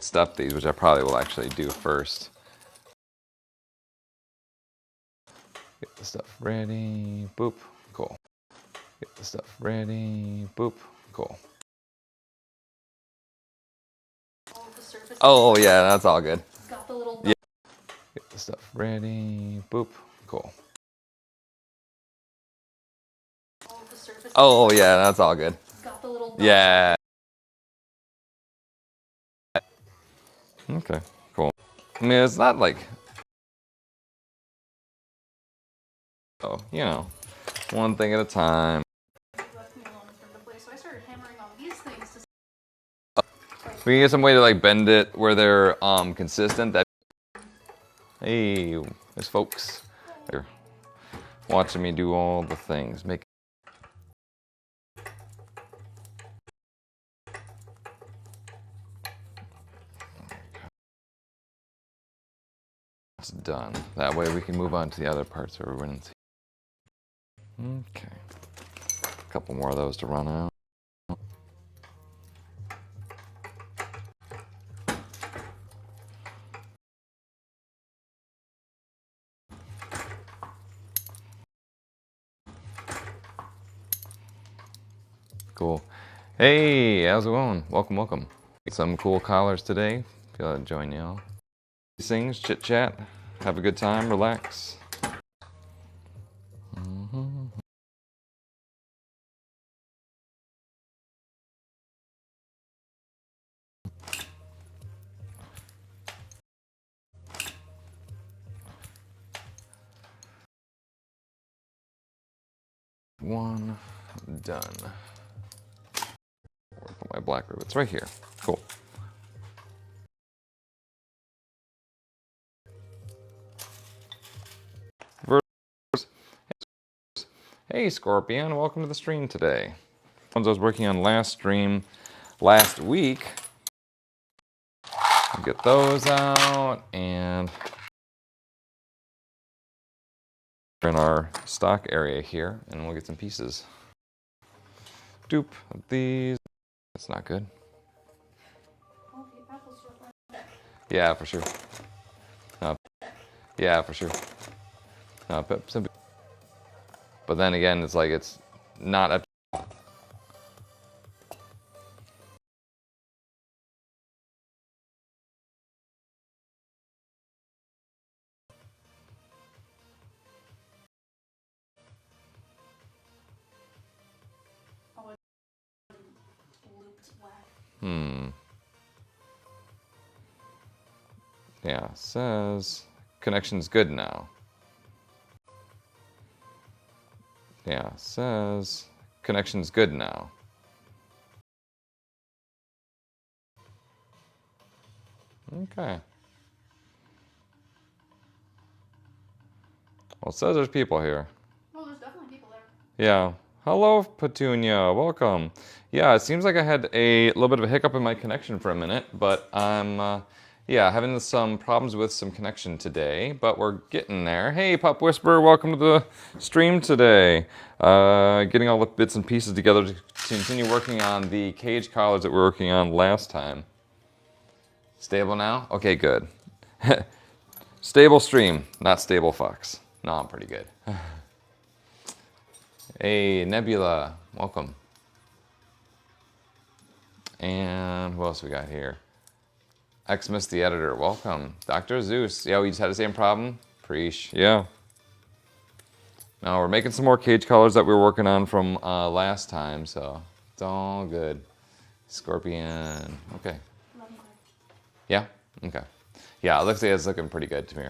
stuff these, which I probably will actually do first. Get the stuff ready, boop, cool. Get the stuff ready, boop, cool. Oh yeah, that's all good. Got the little yeah. Get the stuff ready, boop, cool. Oh yeah, that's all good. Got the little yeah. Okay, cool. I mean, it's not like, oh, you know, one thing at a time. So I started hammering on these things to We can get some way to like bend it where they're consistent. That hey, there's folks. They're watching me do all the things. Make it's done. That way we can move on to the other parts where we wouldn't see. Okay. A couple more of those to run out. Cool. Hey, how's it going? Welcome, welcome. Some cool collars today. Feel like join y'all. These things, chit chat, have a good time, relax. One done. Put my black rivets right here. Cool. Hey Scorpion, welcome to the stream today. Ones I was working on last stream last week. I'll get those out and we're in our stock area here and we'll get some pieces. Dupe these. That's not good. Yeah, for sure. Yeah, for sure. But then again, it's like it's not up. Yeah, says connection's good now. Yeah, says connection's good now. Okay. Well, it says there's people here. Well, there's definitely people there. Yeah. Hello, Petunia. Welcome. Yeah, it seems like I had a little bit of a hiccup in my connection for a minute, but I'm, yeah, having some problems with some connection today, but we're getting there. Hey, Pop Whisperer, welcome to the stream today. Getting all the bits and pieces together to continue working on the cage collars that we were working on last time. Stable now? Okay, good. Stable stream, not stable Fox. No, I'm pretty good. Hey, Nebula, welcome. And who else we got here? Xmas the editor, welcome. Dr. Zeus, yeah, we just had the same problem. Preach, yeah. Now we're making some more cage collars that we were working on from last time, so it's all good. Scorpion, okay. Yeah, okay. Yeah, it looks like it's looking pretty good to me.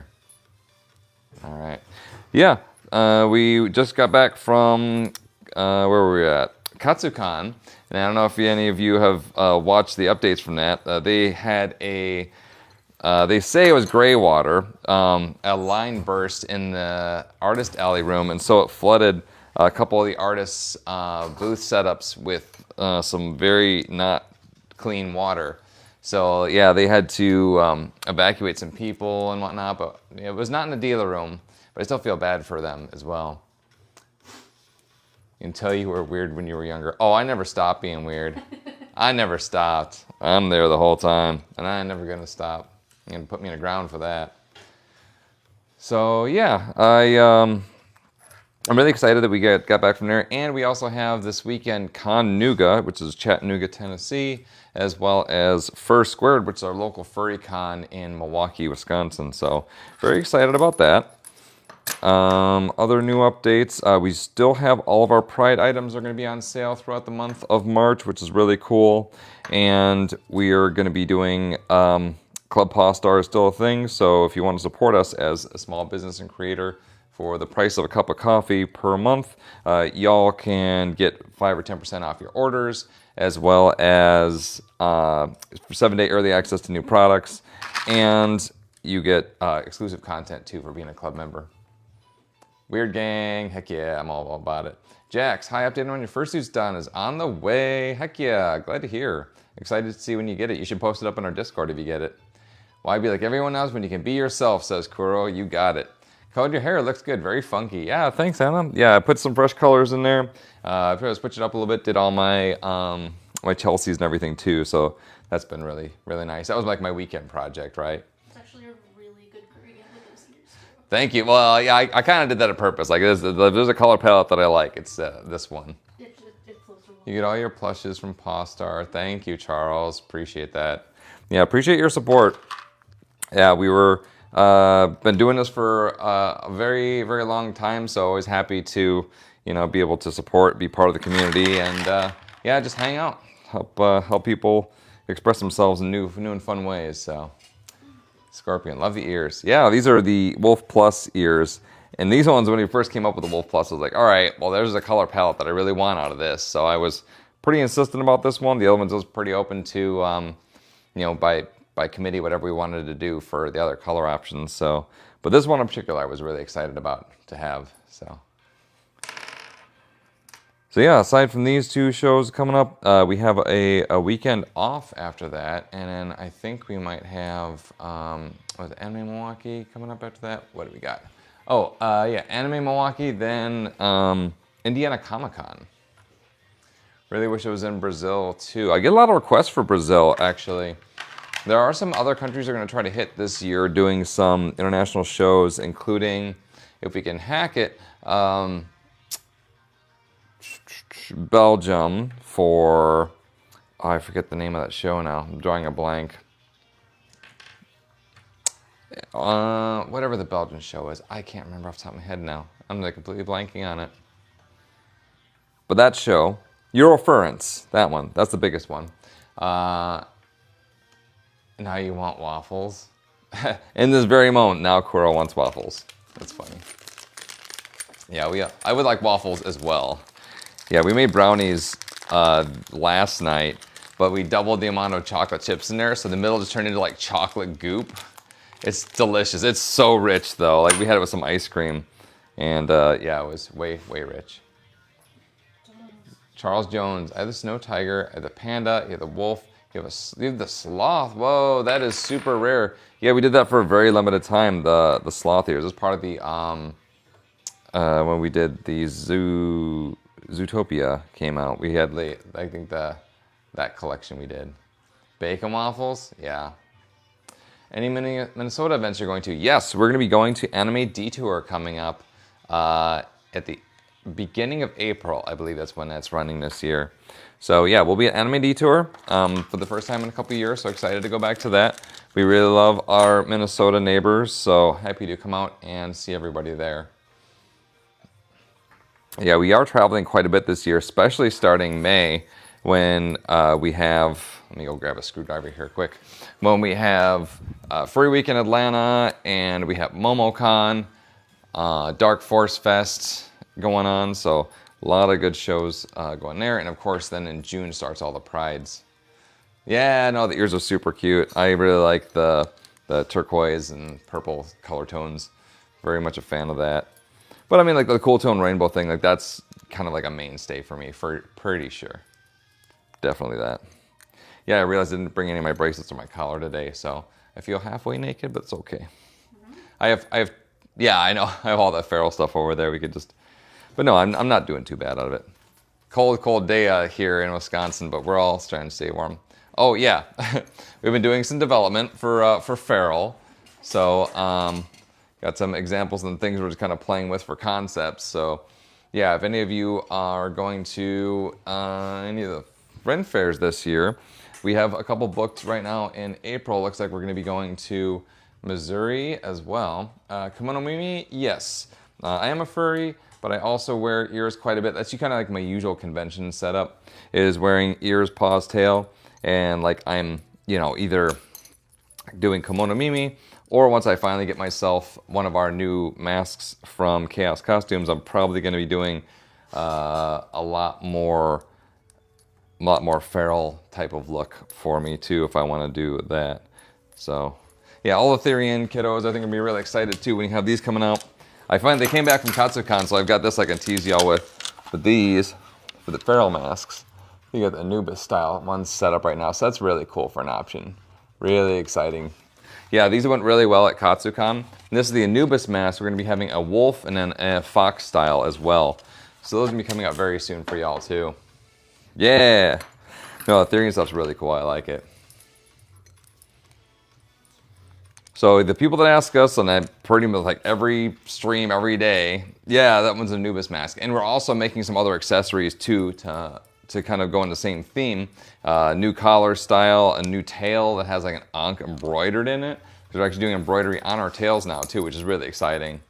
All right, yeah. We just got back from, where were we at? Katsucon, and I don't know if any of you have watched the updates from that. They had a, they say it was gray water, a line burst in the artist alley room, and so it flooded a couple of the artists' booth setups with some very not clean water. So yeah, they had to evacuate some people and whatnot, but it was not in the dealer room. But I still feel bad for them as well. You can tell you were weird when you were younger. Oh, I never stopped being weird. I never stopped. I'm there the whole time, and I'm never gonna stop. You're gonna put me in the ground for that. So yeah, I'm really excited that we got back from there, and we also have this weekend Con-Nuga, which is Chattanooga, Tennessee, as well as Fur Squared, which is our local furry con in Milwaukee, Wisconsin. So very excited about that. Other new updates, we still have all of our Pride items are going to be on sale throughout the month of March, which is really cool. And we are going to be doing Club Pawstar is still a thing, so if you want to support us as a small business and creator for the price of a cup of coffee per month, y'all can get 5 or 10% off your orders, as well as 7-day early access to new products, and you get exclusive content too for being a club member. Weird Gang, heck yeah, I'm all about it. Jax, hi, update on your fursuit's done is on the way. Heck yeah, glad to hear. Excited to see when you get it. You should post it up on our Discord if you get it. Why be like everyone else when you can be yourself, says Kuro. You got it. Colored your hair, looks good, very funky. Yeah, thanks, Anna. Yeah, I put some fresh colors in there. I switched it up a little bit, did all my my Chelseas and everything too, so that's been really, really nice. That was like my weekend project, right? It's actually a really good gradient with those ears. Thank you. Well, yeah, I kind of did that on purpose. Like, there's a color palette that I like. It's this one. It flows really well. You get all your plushes from Pawstar. Thank you, Charles. Appreciate that. Yeah, appreciate your support. Yeah, we were been doing this for a very, very long time, so always happy to, be able to support, be part of the community, and yeah, just hang out, help people express themselves in new and fun ways. So, Scorpion, love the ears. Yeah, these are the Wolf Plus ears, and these ones, when we first came up with the Wolf Plus, I was like, all right, well, there's a color palette that I really want out of this. So I was pretty insistent about this one. The other ones was pretty open to, by committee, whatever we wanted to do for the other color options. So, but this one in particular, I was really excited about to have. So yeah, aside from these two shows coming up, we have a weekend off after that, and then I think we might have was it Anime Milwaukee coming up after that? What do we got? Oh, yeah, Anime Milwaukee, then Indiana Comic-Con. Really wish it was in Brazil too. I get a lot of requests for Brazil, actually. There are some other countries that are going to try to hit this year doing some international shows, including, if we can hack it, Belgium for, I forget the name of that show now. I'm drawing a blank. Whatever the Belgian show is. I can't remember off the top of my head now. I'm like completely blanking on it. But that show, Eurofurence, that one, that's the biggest one. Now you want waffles? In this very moment, now Kuro wants waffles. That's funny. Yeah, I would like waffles as well. Yeah, we made brownies last night, but we doubled the amount of chocolate chips in there, so the middle just turned into like chocolate goop. It's delicious. It's so rich though. Like we had it with some ice cream, and yeah, it was way rich. Charles Jones. I have the snow tiger, I have the panda, you have the wolf, you have the sloth. Whoa, that is super rare. Yeah, we did that for a very limited time. The sloth ears. This is part of the when we did the Zootopia came out. We had I think that collection we did. Bacon waffles, yeah. Any Minnesota events you're going to? Yes, we're going to be going to Anime Detour coming up at the beginning of April. I believe that's when that's running this year. So yeah, we'll be at Anime Detour for the first time in a couple of years. So excited to go back to that. We really love our Minnesota neighbors, so happy to come out and see everybody there. Yeah, we are traveling quite a bit this year, especially starting May when we have, let me go grab a screwdriver here quick, when we have Furry Week in Atlanta, and we have MomoCon, Dark Force Fest going on, so a lot of good shows going there, and of course then in June starts all the Prides. Yeah, no, the ears are super cute. I really like the turquoise and purple color tones. Very much a fan of that. But I mean, like the cool tone rainbow thing, like that's kind of like a mainstay for me, for pretty sure. Definitely that. Yeah, I realized I didn't bring any of my bracelets or my collar today, so I feel halfway naked, but it's okay. Mm-hmm. I have, yeah, I know, I have all that feral stuff over there. We could just, but no, I'm not doing too bad out of it. cold day here in Wisconsin, but we're all trying to stay warm. Oh yeah, we've been doing some development for feral. So got some examples and things we're just kind of playing with for concepts. So yeah, if any of you are going to any of the Ren fairs this year, we have a couple booked right now in April. Looks like we're going to be going to Missouri as well. Kimono Mimi, yes. I am a furry, but I also wear ears quite a bit. That's kind of like my usual convention setup, is wearing ears, paws, tail, and like I'm, either doing Kimono Mimi, or once I finally get myself one of our new masks from Chaos Costumes, I'm probably going to be doing a lot more feral type of look for me too, if I want to do that. So yeah, all the Therian kiddos, I think, will be really excited too when you have these coming out. I find they came back from KatsuCon, so I've got this I can tease y'all with. But these, for the feral masks, you got the Anubis style ones set up right now, so that's really cool for an option. Really exciting. Yeah, these went really well at KatsuCon. And this is the Anubis mask. We're going to be having a wolf and then a fox style as well. So those are going to be coming out very soon for y'all too. Yeah! No, the Therian stuff's really cool. I like it. So the people that ask us on that pretty much like every stream, every day, yeah, that one's an Anubis mask. And we're also making some other accessories too to kind of go in the same theme. New collar style, a new tail that has like an ankh embroidered in it. We're actually doing embroidery on our tails now too, which is really exciting.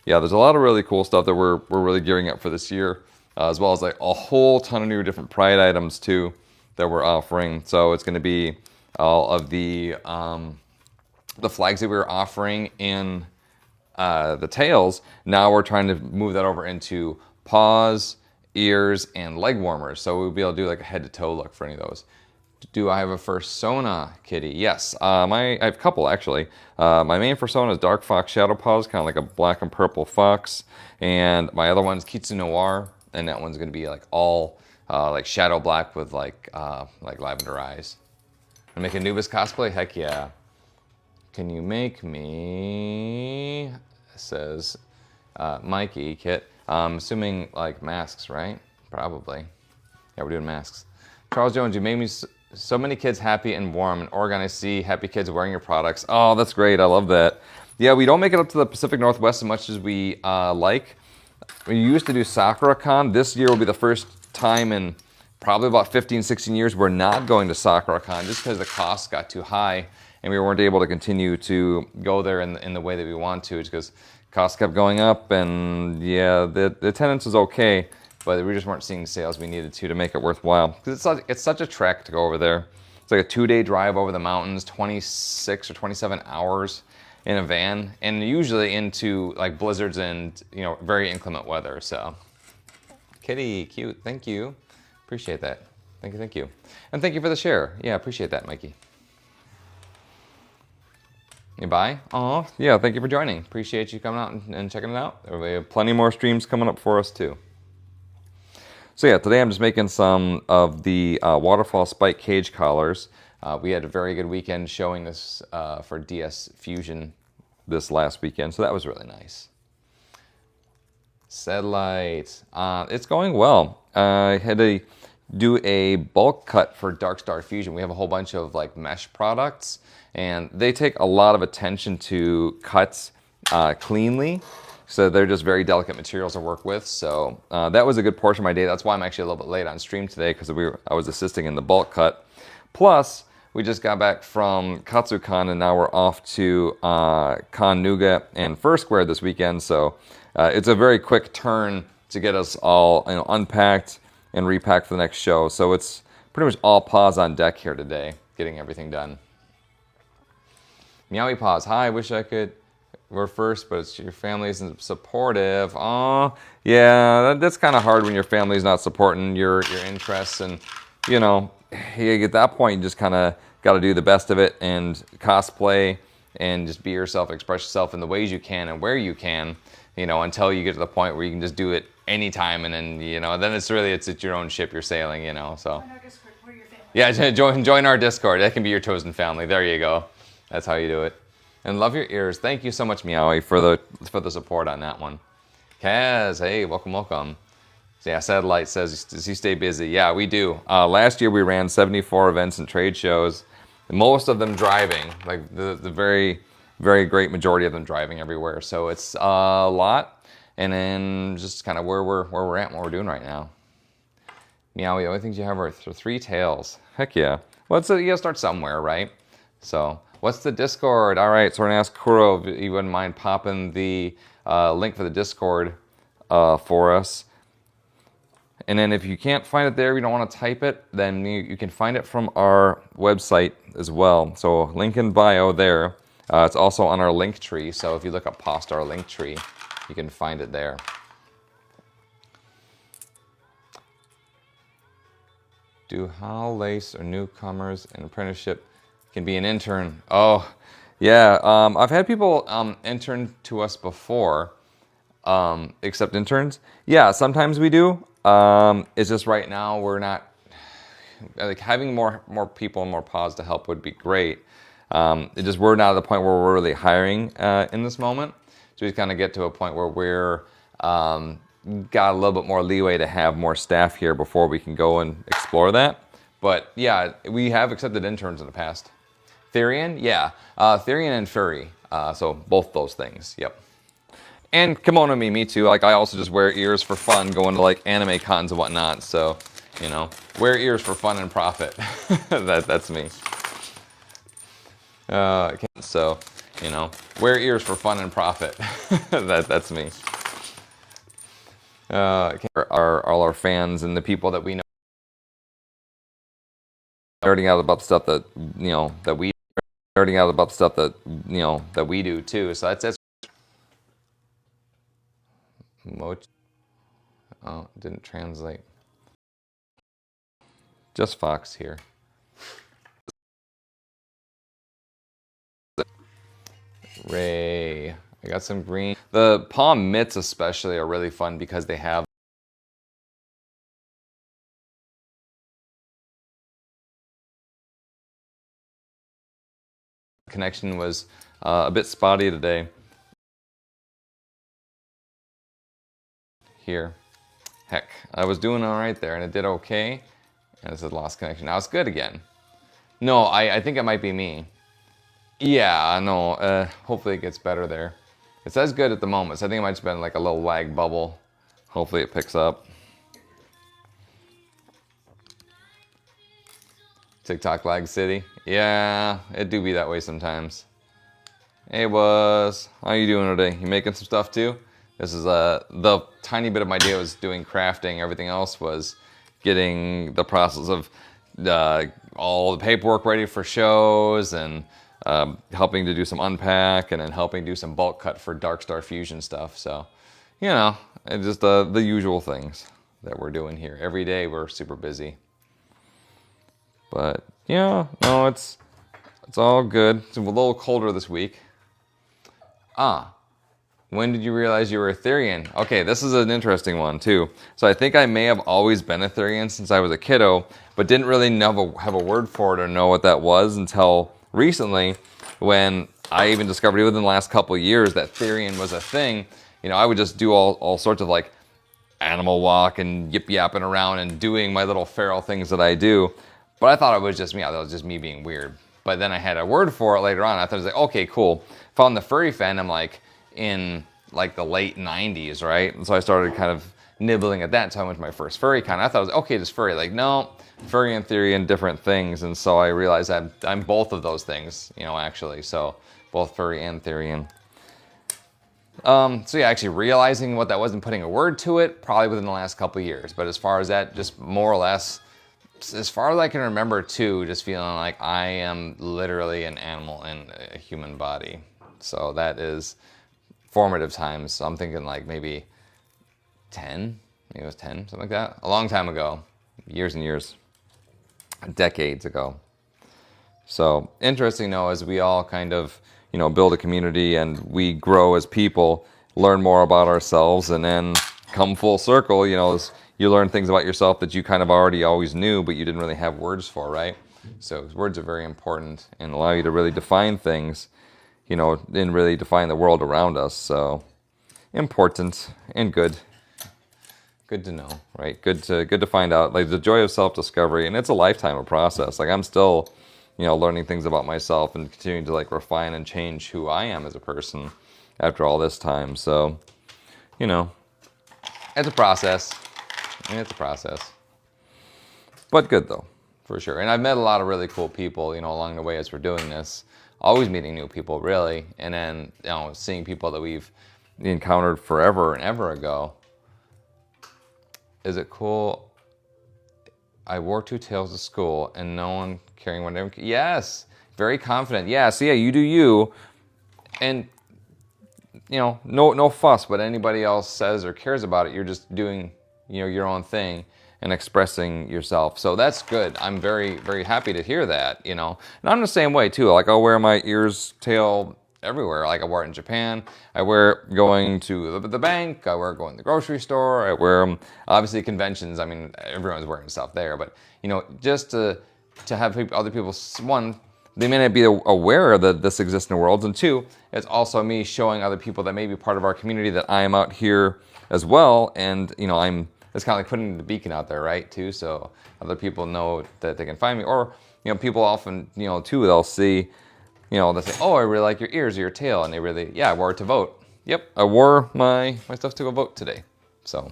Yeah, there's a lot of really cool stuff that we're really gearing up for this year, as well as like a whole ton of new different Pride items too that we're offering. So it's going to be all of the flags that we were offering in the tails. Now we're trying to move that over into paws, ears, and leg warmers. So we'll be able to do like a head to toe look for any of those. Do I have a fursona kitty? Yes, I have a couple actually. My main fursona is DarkFox Shadow Paws, kind of like a black and purple fox. And my other one's Kitsu Noir, and that one's gonna be like all like shadow black with like lavender eyes. I make a Anubis cosplay? Heck yeah. Can you make me, says Mikey Kit. I'm assuming like masks, right? Probably. Yeah, we're doing masks. Charles Jones, you made me so many kids happy and warm. In Oregon, I see happy kids wearing your products. Oh, that's great. I love that. Yeah, we don't make it up to the Pacific Northwest as much as we like. We used to do SakuraCon. This year will be the first time in probably about 15, 16 years we're not going to SakuraCon just because the costs got too high and we weren't able to continue to go there in the way that we want to, because costs kept going up, and yeah, the attendance was okay, but we just weren't seeing sales we needed to make it worthwhile. Because it's such a trek to go over there. It's like a 2-day drive over the mountains, 26 or 27 hours in a van, and usually into like blizzards and very inclement weather. So, kitty, cute, thank you. Appreciate that. Thank you. And thank you for the share. Yeah, appreciate that, Mikey. You bye? Aw, yeah, thank you for joining. Appreciate you coming out and checking it out. We have plenty more streams coming up for us too. So yeah, today I'm just making some of the waterfall spike cage collars. We had a very good weekend showing this for DS Fusion this last weekend, so that was really nice. Satellite, it's going well. I had to do a bulk cut for Darkstar Fusion. We have a whole bunch of like mesh products, and they take a lot of attention to cuts cleanly. So they're just very delicate materials to work with. So that was a good portion of my day. That's why I'm actually a little bit late on stream today, because I was assisting in the bulk cut. Plus, we just got back from KatsuCon, and now we're off to Con Nougat and Foursquare this weekend. So it's a very quick turn to get us all unpacked and repacked for the next show. So it's pretty much all paws on deck here today, getting everything done. Meowie Paws, hi, I wish I could we're first, but it's your family isn't supportive. Oh, yeah, that's kind of hard when your family's not supporting your interests, and at that point you just kind of got to do the best of it and cosplay and just be yourself, express yourself in the ways you can and where you can, until you get to the point where you can just do it anytime, and then then it's your own ship you're sailing, so. Join our Discord. We're your family. Yeah, join our Discord. That can be your chosen family. There you go. That's how you do it. And love your ears. Thank you so much, Meowie, for the support on that one. Kaz, hey, welcome. So yeah, Satellite says, does he stay busy? Yeah, we do. Last year we ran 74 events and trade shows, most of them driving, like the very, very great majority of them driving everywhere. So it's a lot, and then just kind of where we're at and what we're doing right now. Meow, the only things you have are three tails. Heck yeah. Well, you gotta start somewhere, right? So, what's the Discord? All right, so we're gonna ask Kuro if you wouldn't mind popping the link for the Discord for us. And then if you can't find it there, you don't want to type it, then you can find it from our website as well. So link in bio there. It's also on our link tree. So if you look up Pawstar link tree, you can find it there. Do how lace or newcomers in apprenticeship can be an intern? Oh, yeah. I've had people intern to us before, except interns. Yeah, sometimes we do. It's just right now we're not, like, having more people and more pods to help would be great. We're not at the point where we're really hiring in this moment. So we kind of get to a point where we're got a little bit more leeway to have more staff here before we can go and explore that. But yeah, we have accepted interns in the past. Therian, yeah, Therian and Furry. So both those things. Yep. And kimono me too. Like, I also just wear ears for fun, going to like anime cons and whatnot. So, you know, wear ears for fun and profit. That's me. So, you know, wear ears for fun and profit. That's me. All our fans and the people that we know nerding out about the stuff that that we do too. So that's oh, didn't translate. Just Fox here. Ray, I got some green. The palm mitts especially are really fun because they have connection was a bit spotty today. Here, heck, I was doing all right there and it did okay, and it said lost connection. Now it's good again. No, I think it might be me. Yeah, no, hopefully it gets better there. It says good at the moment, so I think it might have been like a little lag bubble. Hopefully it picks up. TikTok lag city. Yeah, it do be that way sometimes. Hey, Buzz, how you doing today? You making some stuff too? This is the tiny bit of my day was doing crafting. Everything else was getting the process of all the paperwork ready for shows and helping to do some unpack and then helping do some bulk cut for Darkstar Fusion stuff. So, you know, it's just the usual things that we're doing here. Every day we're super busy. But yeah, no, it's all good. It's a little colder this week. When did you realize you were a Therian? Okay, this is an interesting one too. So I think I may have always been a Therian since I was a kiddo, but didn't really have a word for it or know what that was until recently, when I even discovered it within the last couple of years that Therian was a thing. You know, I would just do all sorts of like animal walk and yip yapping around and doing my little feral things that I do. But I thought it was just me. That was just me being weird. But then I had a word for it later on. I thought it was like, okay, cool. Found the furry fandom like in like the late 90s, right? And so I started kind of nibbling at that until I went to my first furry con. I thought it was okay, just furry. Like, no, furry and Therian, different things. And so I realized I'm both of those things, you know, actually. So both furry and Therian. So yeah, actually realizing what that was and putting a word to it, probably within the last couple of years. But as far as that, just more or less, as far as I can remember too, just feeling like I am literally an animal in a human body. So that is formative times. So I'm thinking like maybe 10, maybe it was 10, something like that. A long time ago, years and years, decades ago. So interesting though, as we all kind of, you know, build a community and we grow as people, learn more about ourselves, and then come full circle, you know, you learn things about yourself that you kind of already always knew, but you didn't really have words for, right? So words are very important and allow you to really define things, you know, and really define the world around us. So important and good. Good to know, right? Good to find out, like the joy of self-discovery, and it's a lifetime of process. Like I'm still, learning things about myself and continuing to like refine and change who I am as a person after all this time. So, it's a process. It's a process, but good though, for sure. And I've met a lot of really cool people, along the way as we're doing this. Always meeting new people, really, and then seeing people that we've encountered forever and ever ago. Is it cool? I wore two tails to school and no one carrying one. Yes, very confident. Yeah, so yeah, you do you. And, no fuss what anybody else says or cares about it. You're just doing, your own thing and expressing yourself. So that's good. I'm very, very happy to hear that, And I'm the same way too. Like I'll wear my tail everywhere. Like I wear it in Japan. I wear it going to the bank. I wear it going to the grocery store. I wear them, obviously conventions. I mean, everyone's wearing stuff there, but just to have other people, one, they may not be aware that this exists in the world, and two, it's also me showing other people that may be part of our community that I am out here as well, and it's kind of like putting the beacon out there, right, too, so other people know that they can find me, or people often, too, they'll see. They say, oh, I really like your ears or your tail. And they really, yeah, I wore it to vote. Yep, I wore my stuff to go vote today. So,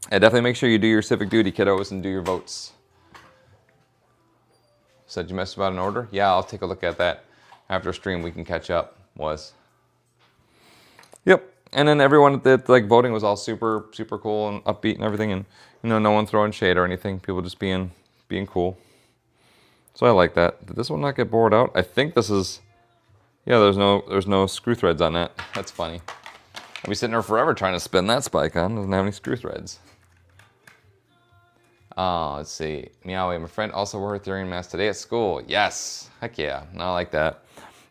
definitely make sure you do your civic duty, kiddos, and do your votes. Said you messed about an order? Yeah, I'll take a look at that after stream. We can catch up. Yep, and then everyone that like voting was all super, super cool and upbeat and everything. And, no one throwing shade or anything. People just being cool. So I like that. Did this one not get bored out? I think this is, yeah, there's no screw threads on that. That's funny. I'll be sitting there forever trying to spin that spike on. Doesn't have any screw threads. Let's see. Meowie, my friend also wore her Therian mask today at school. Yes. Heck yeah. I like that.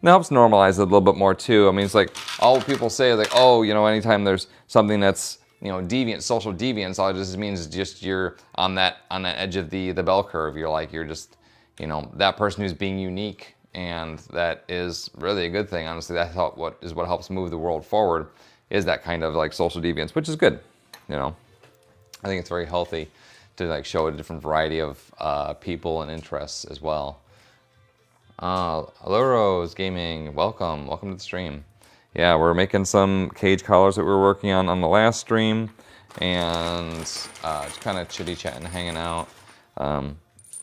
It helps normalize it a little bit more too. I mean, it's like all people say is like, oh, anytime there's something that's, deviant, social deviance, all it just means just you're on that edge of the bell curve. You're just, that person who's being unique, and that is really a good thing. Honestly, that's what helps move the world forward, is that kind of like social deviance, which is good. I think it's very healthy to like show a different variety of people and interests as well. Hello Rose Gaming, welcome to the stream. Yeah, we're making some cage collars that we were working on the last stream, and just kind of chitty-chatting, hanging out.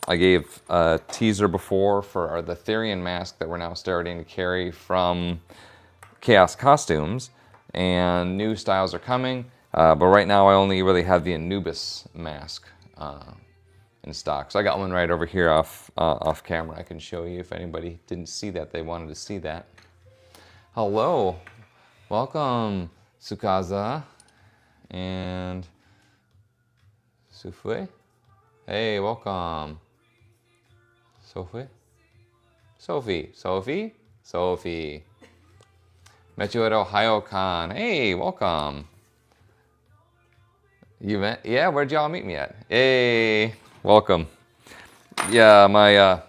I gave a teaser before for the Therian mask that we're now starting to carry from Chaos Costumes, and new styles are coming, but right now I only really have the Anubis mask in stock. So I got one right over here off camera. I can show you if anybody didn't see that, they wanted to see that. Hello, welcome Sukaza and Sufue. Hey, welcome. Sophie. Met you at Ohio Con. Hey, welcome. You met? Yeah, where'd y'all meet me at? Hey, welcome. Yeah, my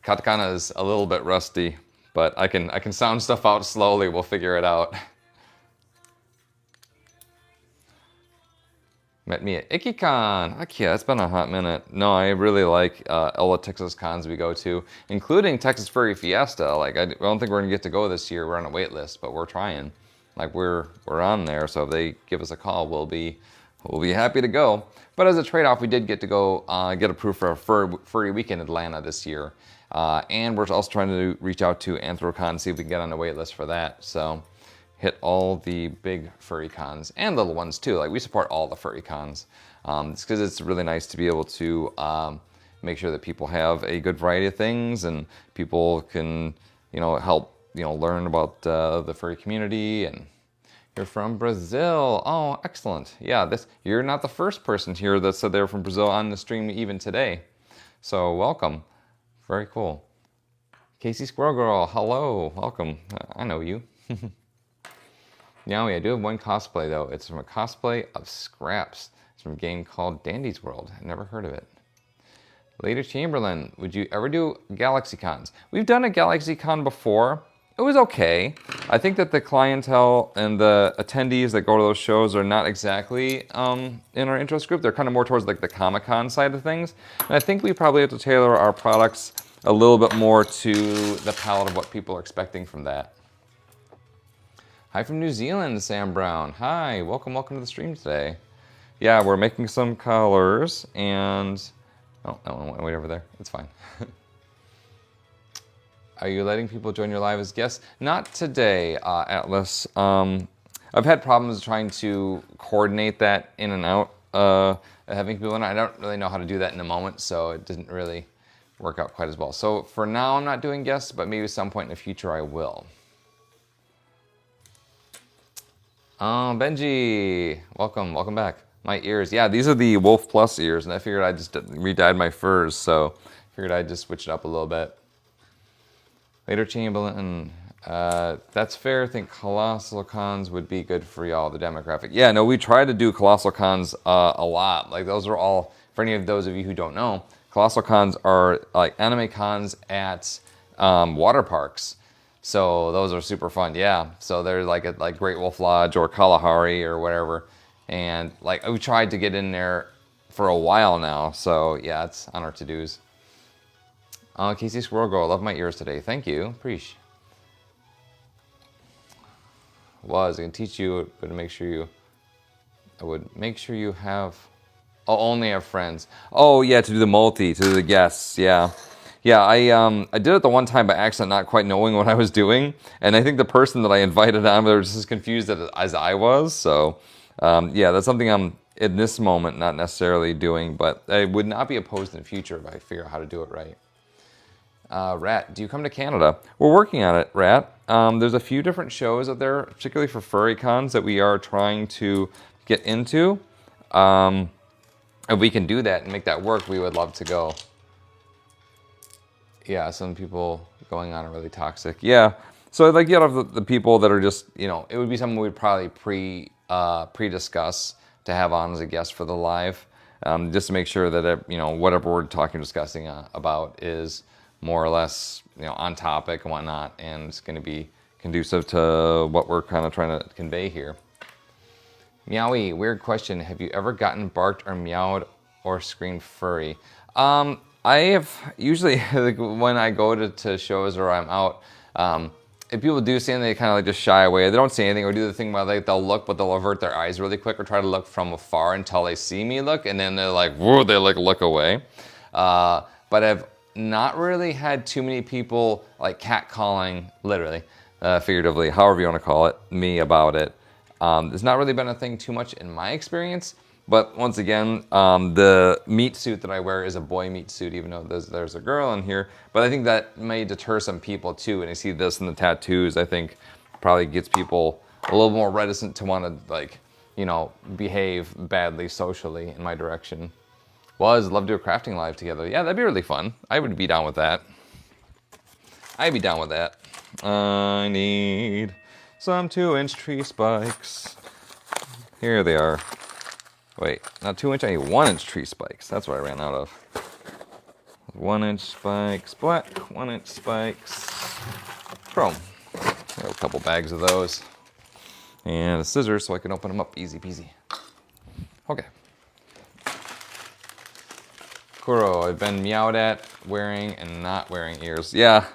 katakana is a little bit rusty, but I can sound stuff out slowly. We'll figure it out. Met me at IkiCon. Heck yeah, it's been a hot minute. No, I really like all the Texas cons we go to, including Texas Furry Fiesta. Like, I don't think we're gonna get to go this year. We're on a wait list, but we're trying. Like, we're on there, so if they give us a call, we'll be happy to go. But as a trade-off, we did get to go get approved for a furry week in Atlanta this year. And we're also trying to reach out to Anthrocon, see if we can get on the wait list for that. So hit all the big furry cons and little ones too. Like, we support all the furry cons. It's because it's really nice to be able to make sure that people have a good variety of things, and people can, help, learn about the furry community. And you're from Brazil. Oh, excellent. Yeah, you're not the first person here that said they're from Brazil on the stream even today. So welcome. Very cool. Casey Squirrel Girl, hello, welcome. I know you. Yowie, I do have one cosplay though. It's from a cosplay of Scraps. It's from a game called Dandy's World. I've never heard of it. Later Chamberlain, would you ever do Galaxy Cons? We've done a Galaxy Con before. It was okay. I think that the clientele and the attendees that go to those shows are not exactly in our interest group. They're kind of more towards like the Comic-Con side of things. And I think we probably have to tailor our products a little bit more to the palette of what people are expecting from that. Hi from New Zealand, Sam Brown. Hi, welcome to the stream today. Yeah, we're making some collars and... Oh, that one went way over there. It's fine. Are you letting people join your live as guests? Not today, Atlas. I've had problems trying to coordinate that in and out, having people in. I don't really know how to do that in a moment, so it didn't really work out quite as well. So for now, I'm not doing guests, but maybe at some point in the future I will. Benji, welcome back. My ears, yeah, these are the Wolf Plus ears, and I figured I just re-dyed my furs, so figured I'd just switch it up a little bit. Later Chamberlain, that's fair. I think Colossal Cons would be good for y'all, the demographic. Yeah, no, we try to do Colossal Cons a lot. Like those are all, for any of those of you who don't know, Colossal Cons are like anime cons at water parks. So those are super fun, yeah. So they're like at like Great Wolf Lodge or Kalahari or whatever. And like we tried to get in there for a while now. So yeah, it's on our to-dos. Casey Squirrel Girl, love my ears today. Thank you, Preesh. I gonna teach you, but to make sure you, I would make sure you have, only have friends. Oh yeah, to do the multi, to do the guests, yeah. Yeah, I did it the one time by accident, not quite knowing what I was doing. And I think the person that I invited on was just as confused as I was. So yeah, that's something I'm, in this moment, not necessarily doing, but I would not be opposed in the future if I figure out how to do it right. Rat, do you come to Canada? We're working on it, Rat. There's a few different shows out there, particularly for furry cons, that we are trying to get into. If we can do that and make that work, we would love to go. Yeah, some people going on are really toxic. Yeah, so like you have the people that are just, you know, it would be something we'd probably pre-discuss to have on as a guest for the live, just to make sure that, you know, whatever we're discussing about is more or less, you know, on topic and whatnot, and it's going to be conducive to what we're kind of trying to convey here. Meowie, weird question. Have you ever gotten barked or meowed or screamed furry? I have usually, like, when I go to shows or I'm out, if people do see anything, they kind of like just shy away. They don't say anything or do the thing where like they'll look, but they'll avert their eyes really quick or try to look from afar until they see me look, and then they're like, whoa, they like look away. But I've not really had too many people like catcalling, literally, figuratively, however you want to call it, me about it. It's not really been a thing too much in my experience, but once again, the meat suit that I wear is a boy meat suit, even though there's a girl in here. But I think that may deter some people too, and I see this in the tattoos, I think probably gets people a little more reticent to want to, like, you know, behave badly socially in my direction. Love to do a crafting live together. Yeah, that'd be really fun. I would be down with that. I'd be down with that. I need some 2-inch tree spikes. Here they are. Wait, not 2-inch, I need 1-inch tree spikes. That's what I ran out of. 1-inch spikes, black, 1-inch spikes, chrome. I have a couple bags of those. And a scissors so I can open them up easy peasy. Okay. Kuro, I've been meowed at wearing and not wearing ears. Yeah,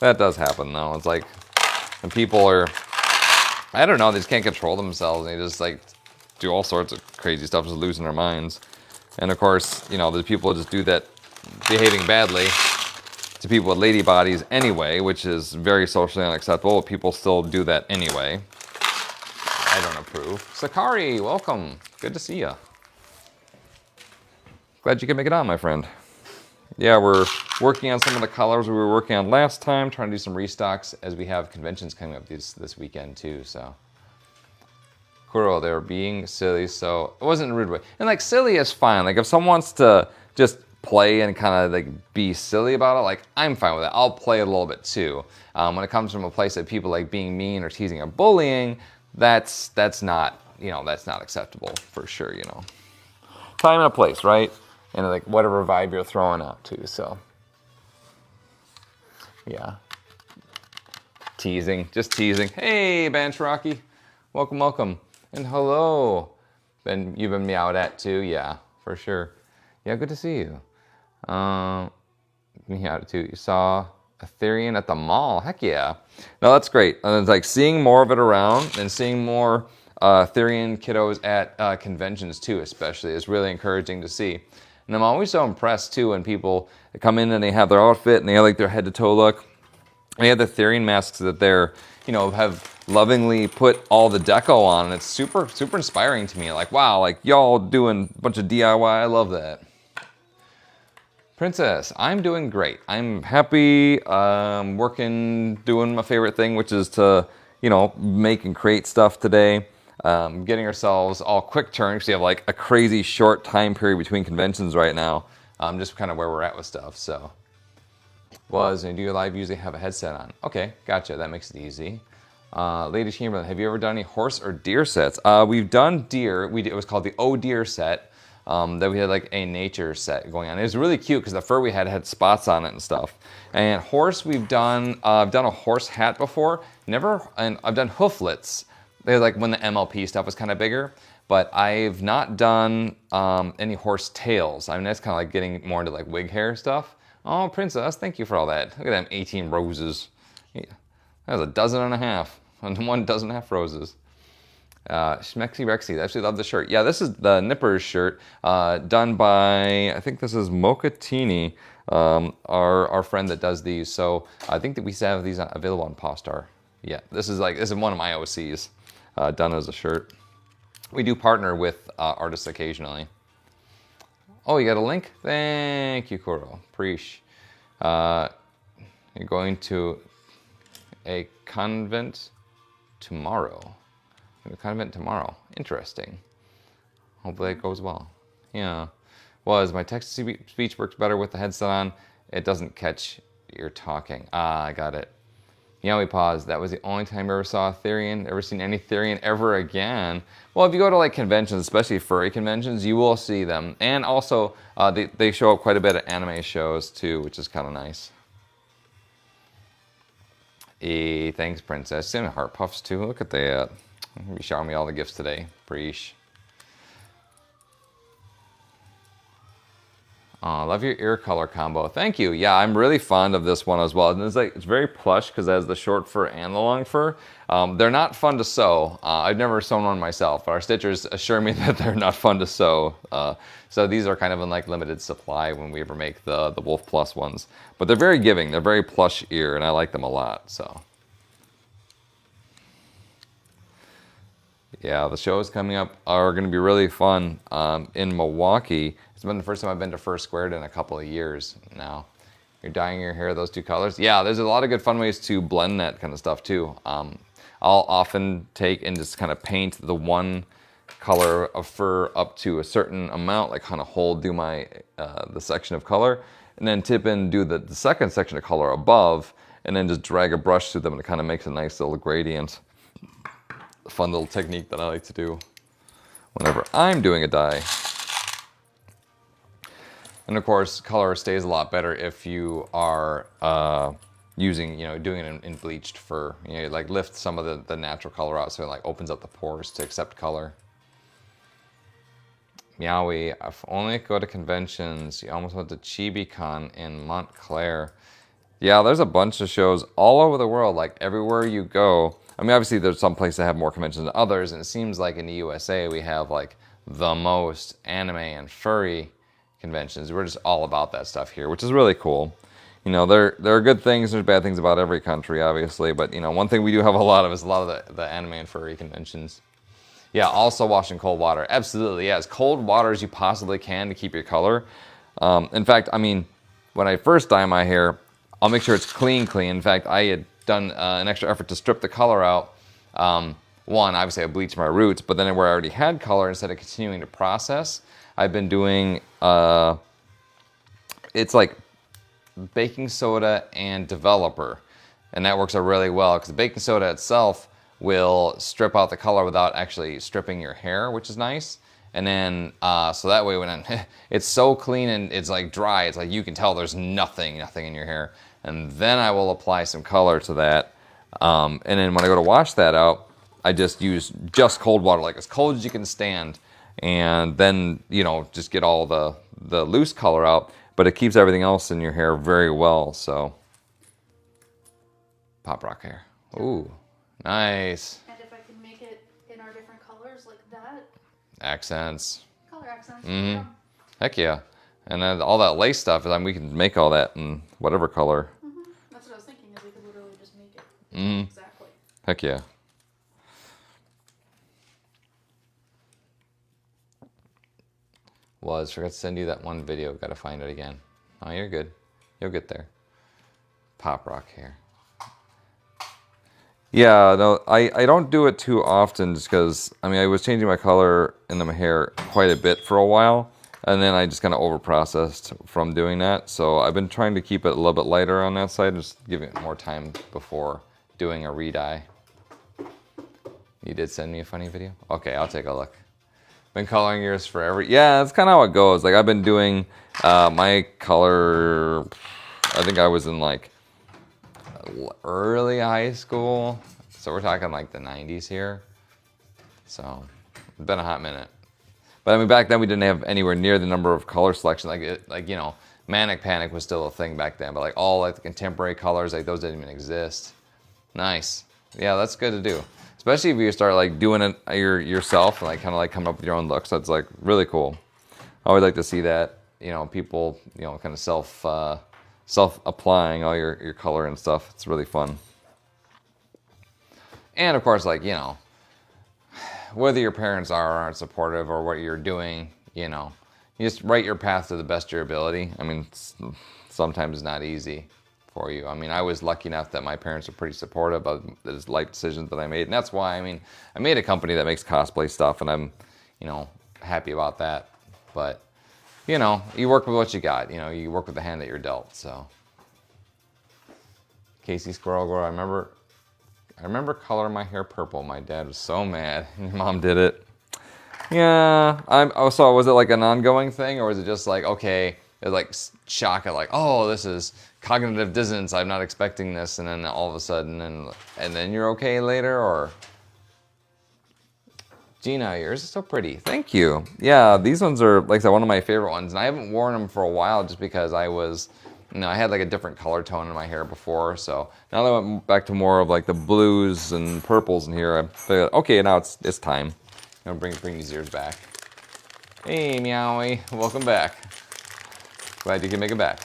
that does happen though. It's like when people are, I don't know, they just can't control themselves and they just like do all sorts of crazy stuff, just losing their minds. And of course, you know, the people just do that behaving badly to people with lady bodies anyway, which is very socially unacceptable. People still do that anyway. I don't approve. Sakari, welcome. Good to see ya. Glad you could make it on, my friend. Yeah, we're working on some of the colors we were working on last time, trying to do some restocks as we have conventions coming up this weekend too, so. Kuro, they were being silly, so it wasn't in a rude way. And like silly is fine. Like if someone wants to just play and kind of like be silly about it, like I'm fine with that. I'll play a little bit too. When it comes from a place of people like being mean or teasing or bullying, that's not, you know, that's not acceptable for sure, you know. Time and a place, right? And like whatever vibe you're throwing out too, so. Yeah. teasing, just teasing. Hey, Bench Rocky. Welcome, welcome. And hello. Ben, you've been meowed at too? Yeah, for sure. Yeah, good to see you. Meowed too. You saw a Therian at the mall. Heck yeah. No, that's great. And it's like seeing more of it around and seeing more Therian kiddos at conventions too, especially, is really encouraging to see. And I'm always so impressed too when people come in and they have their outfit and they have like their head to toe look. And they have the Therian masks that they're, you know, have lovingly put all the deco on. And it's super, super inspiring to me. Like, wow, like y'all doing a bunch of DIY. I love that. Princess, I'm doing great. I'm happy, working, doing my favorite thing, which is to, you know, make and create stuff today. Getting ourselves all quick turn, because we have like a crazy short time period between conventions right now. Just kind of where we're at with stuff, so. And do your live usually have a headset on? Okay, gotcha, that makes it easy. Lady Chamberlain, have you ever done any horse or deer sets? We've done deer. It was called the Oh Deer set. That we had like a nature set going on. It was really cute because the fur we had spots on it and stuff. And horse, we've done, I've done a horse hat before. And I've done hooflets. They're like when the MLP stuff was kind of bigger. But I've not done any horse tails. I mean, that's kind of like getting more into like wig hair stuff. Oh, Princess, thank you for all that. Look at them 18 roses. Yeah, that was 12.5. 1 dozen and a half roses. Schmexy Rexy, I actually love the shirt. Yeah, this is the Nippers shirt, done by, I think this is Mocatini, our friend that does these. So I think that we have these available on Pawstar. Yeah, this is one of my OCs, done as a shirt. We do partner with artists occasionally. Oh, you got a link? Thank you, Kuro. Preesh. You're going to a convent tomorrow. A convent tomorrow. Interesting. Hopefully it goes well. Yeah. My text-to-speech works better with the headset on. It doesn't catch your talking. Ah, I got it. Yeah, we paused. That was the only time I ever saw a Therian. Ever seen any Therian ever again? Well, if you go to like conventions, especially furry conventions, you will see them. And also, they show up quite a bit at anime shows too, which is kind of nice. Thanks, Princess. And heart puffs too. Look at that. You're showing me all the gifts today. Preesh. Love your ear color combo. Thank you. Yeah, I'm really fond of this one as well. And it's very plush because it has the short fur and the long fur. They're not fun to sew. I've never sewn one myself, but our stitchers assure me that they're not fun to sew. So these are kind of in like limited supply when we ever make the Wolf Plus ones. But they're very giving. They're very plush ear, and I like them a lot. So. Yeah, the shows coming up are going to be really fun in Milwaukee. It's been the first time I've been to First Squared in a couple of years now. You're dyeing your hair those two colors? Yeah, there's a lot of good fun ways to blend that kind of stuff too. I'll often take and just kind of paint the one color of fur up to a certain amount, like kind of do my the section of color, and then tip in, do the second section of color above, and then just drag a brush through them, and it kind of makes a nice little gradient. A fun little technique that I like to do whenever I'm doing a dye. And of course, color stays a lot better if you are doing it in bleached fur. You know, like lift some of the natural color out so it like opens up the pores to accept color. Meowie, if only go to conventions. You almost went to ChibiCon in Montclair. Yeah, there's a bunch of shows all over the world, like everywhere you go. I mean, obviously there's some places that have more conventions than others, and it seems like in the USA we have like the most anime and furry conventions. We're just all about that stuff here, which is really cool. You know, there are good things, there's bad things about every country, obviously, but you know, one thing we do have a lot of is a lot of the anime and furry conventions. Yeah, also wash in cold water. Absolutely, yeah, as cold water as you possibly can to keep your color. In fact, I mean, when I first dye my hair, I'll make sure it's clean. In fact, I had done an extra effort to strip the color out. One, obviously I bleached my roots, but then where I already had color, instead of continuing to process, I've been doing, it's like baking soda and developer. And that works out really well because the baking soda itself will strip out the color without actually stripping your hair, which is nice. And then, so that way when it's so clean and it's like dry, it's like you can tell there's nothing in your hair. And then I will apply some color to that. And then when I go to wash that out, I just use just cold water, like as cold as you can stand. And then, you know, just get all the loose color out. But it keeps everything else in your hair very well, so. Pop rock hair. Ooh, nice. And if I can make it in our different colors like that. Accents. Color accents. Mm-hmm. Yeah. Heck yeah. And then all that lace stuff, I mean, we can make all that in whatever color. Mm-hmm. That's what I was thinking, is we could literally just make it. Mm-hmm. Exactly. Heck yeah. Forgot to send you that one video. Got to find it again. Oh, you're good. You'll get there. Pop rock hair. Yeah, no, I don't do it too often just because, I mean, I was changing my color in my hair quite a bit for a while, and then I just kind of over-processed from doing that. So I've been trying to keep it a little bit lighter on that side, just giving it more time before doing a re-dye. You did send me a funny video? Okay, I'll take a look. Been coloring yours forever. Yeah, that's kind of how it goes. Like, I've been doing my color, I think I was in like early high school. So we're talking like the 90s here. So it's been a hot minute. But I mean, back then we didn't have anywhere near the number of color selection. Like you know, Manic Panic was still a thing back then. But like all like the contemporary colors, like those didn't even exist. Nice. Yeah, that's good to do. Especially if you start like doing it yourself and like kind of like coming up with your own looks. That's like really cool. I always like to see that, you know, people, you know, kind of self-applying all your color and stuff. It's really fun. And of course, like, you know, whether your parents are or aren't supportive or what you're doing, you know, you just write your path to the best of your ability. I mean, sometimes it's not easy for you. I mean, I was lucky enough that my parents were pretty supportive of the life decisions that I made. And that's why, I mean, I made a company that makes cosplay stuff and I'm, you know, happy about that. But, you know, you work with what you got. You know, you work with the hand that you're dealt, so. Casey Squirrel Girl, I remember coloring my hair purple. My dad was so mad. Your mom did it. Yeah, so was it like an ongoing thing or was it just like, okay, it like shock at like, oh, this is cognitive dissonance. I'm not expecting this, and then all of a sudden, and then you're okay later, or? Gina, yours is so pretty. Thank you. Yeah, these ones are, like I said, one of my favorite ones, and I haven't worn them for a while just because I was, you know, I had like a different color tone in my hair before, so now that I went back to more of like the blues and purples in here, I figured, okay, now it's time. I'm gonna bring these ears back. Hey, Meowie, welcome back. Glad you can make it back.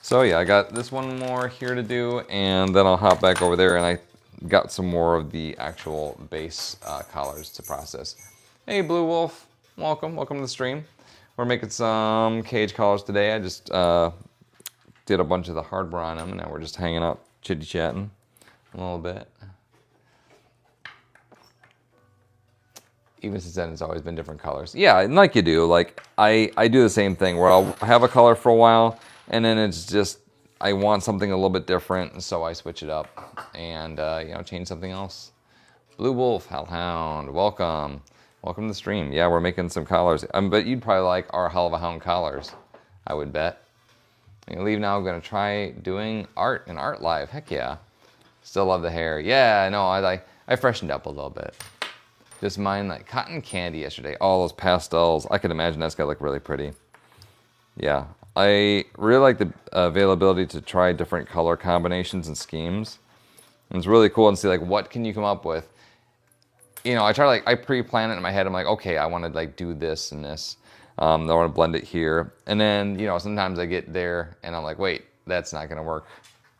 So yeah, I got this one more here to do, and then I'll hop back over there, and I got some more of the actual base collars to process. Hey, Blue Wolf, welcome to the stream. We're making some cage collars today. I just did a bunch of the hardware on them, and now we're just hanging out, chitty-chatting a little bit. Even since then, it's always been different colors. Yeah, and like you do. Like, I do the same thing where I'll have a color for a while, and then it's just, I want something a little bit different, and so I switch it up and, you know, change something else. Blue Wolf, Hellhound, welcome. Welcome to the stream. Yeah, we're making some collars. But you'd probably like our Hell of a Hound collars, I would bet. I'm gonna leave now. I'm gonna try doing art and art live. Heck yeah. Still love the hair. Yeah, no, I freshened up a little bit. Just mine like cotton candy yesterday. All those pastels. I can imagine that's gonna look really pretty. Yeah, I really like the availability to try different color combinations and schemes. And it's really cool and see like what can you come up with. You know, I try to like, I pre-plan it in my head. I'm like, okay, I want to like do this and this. I want to blend it here. And then, you know, sometimes I get there and I'm like, wait, that's not gonna work.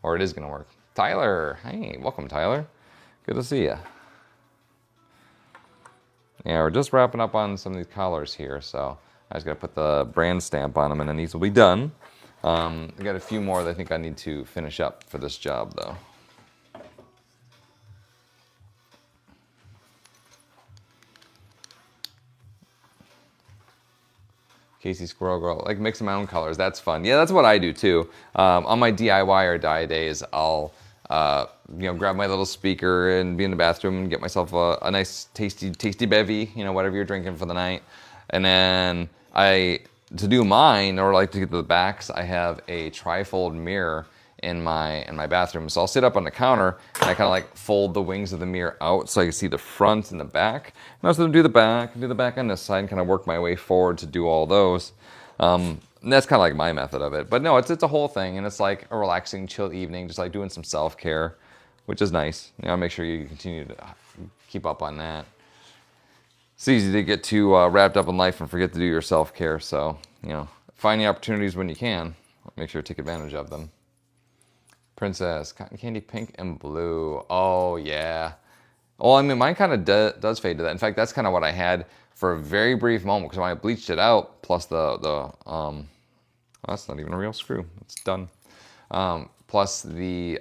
Or it is gonna work. Tyler, hey, welcome Tyler. Good to see you. Yeah, we're just wrapping up on some of these collars here, so I just gotta put the brand stamp on them and then these will be done. I got a few more that I think I need to finish up for this job though. Casey Squirrel Girl, like mixing my own colors, that's fun. Yeah, that's what I do too. On my DIY or dye days, I'll you know, grab my little speaker and be in the bathroom and get myself a nice tasty bevy, you know, whatever you're drinking for the night. And then to do mine, or like to get to the backs, I have a trifold mirror, in my bathroom. So I'll sit up on the counter and I kind of like fold the wings of the mirror out so I can see the front and the back. And I also do the back and do the back on this side and kind of work my way forward to do all those. And that's kind of like my method of it. But no, it's a whole thing, and it's like a relaxing, chill evening, just like doing some self-care, which is nice. You know, make sure you continue to keep up on that. It's easy to get too wrapped up in life and forget to do your self-care. So, you know, find the opportunities when you can. Make sure to take advantage of them. Princess, cotton candy pink and blue. Oh, yeah. Well, I mean, mine kind of does fade to that. In fact, that's kind of what I had for a very brief moment, because when I bleached it out, plus well, that's not even a real screw. It's done. Plus the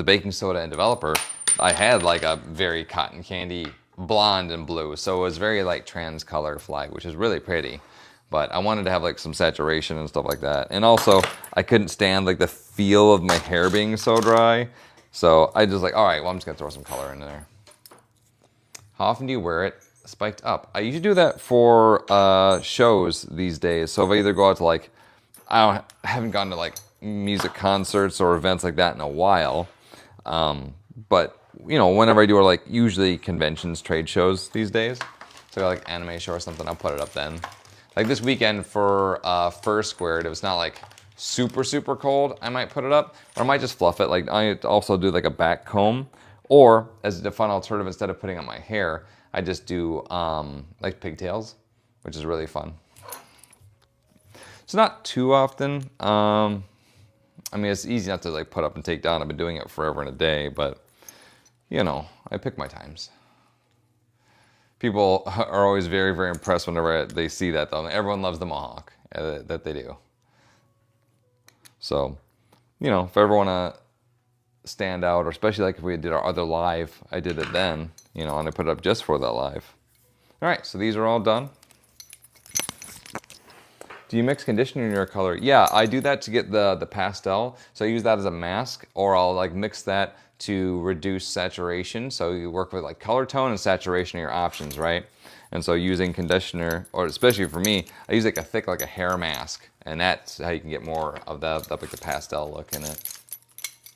baking soda and developer, I had like a very cotton candy blonde and blue. So it was very like trans color flag, which is really pretty. But I wanted to have like some saturation and stuff like that. And also, I couldn't stand like the feel of my hair being so dry. So I just like, all right, well, I'm just gonna throw some color in there. How often do you wear it spiked up? I usually do that for shows these days. So if I either go out to like, I haven't gone to like music concerts or events like that in a while. But you know, whenever I do like usually conventions, trade shows these days. So like anime show or something, I'll put it up then. Like this weekend for First Squared, if it's not like super, super cold, I might put it up. Or I might just fluff it. Like I also do like a back comb. Or as a fun alternative, instead of putting on my hair, I just do like pigtails, which is really fun. It's not too often. I mean, it's easy not to like put up and take down. I've been doing it forever and a day, but you know, I pick my times. People are always very, very impressed whenever they see that, though. Everyone loves the mohawk that they do. So, you know, if I ever want to stand out, or especially like if we did our other live, I did it then, you know, and I put it up just for that live. All right, so these are all done. Do you mix conditioner in your color? Yeah, I do that to get the pastel. So I use that as a mask, or I'll like mix that to reduce saturation. So you work with like color tone and saturation are your options, right? And so using conditioner, or especially for me, I use like a thick, like a hair mask, and that's how you can get more of that, like the pastel look in it.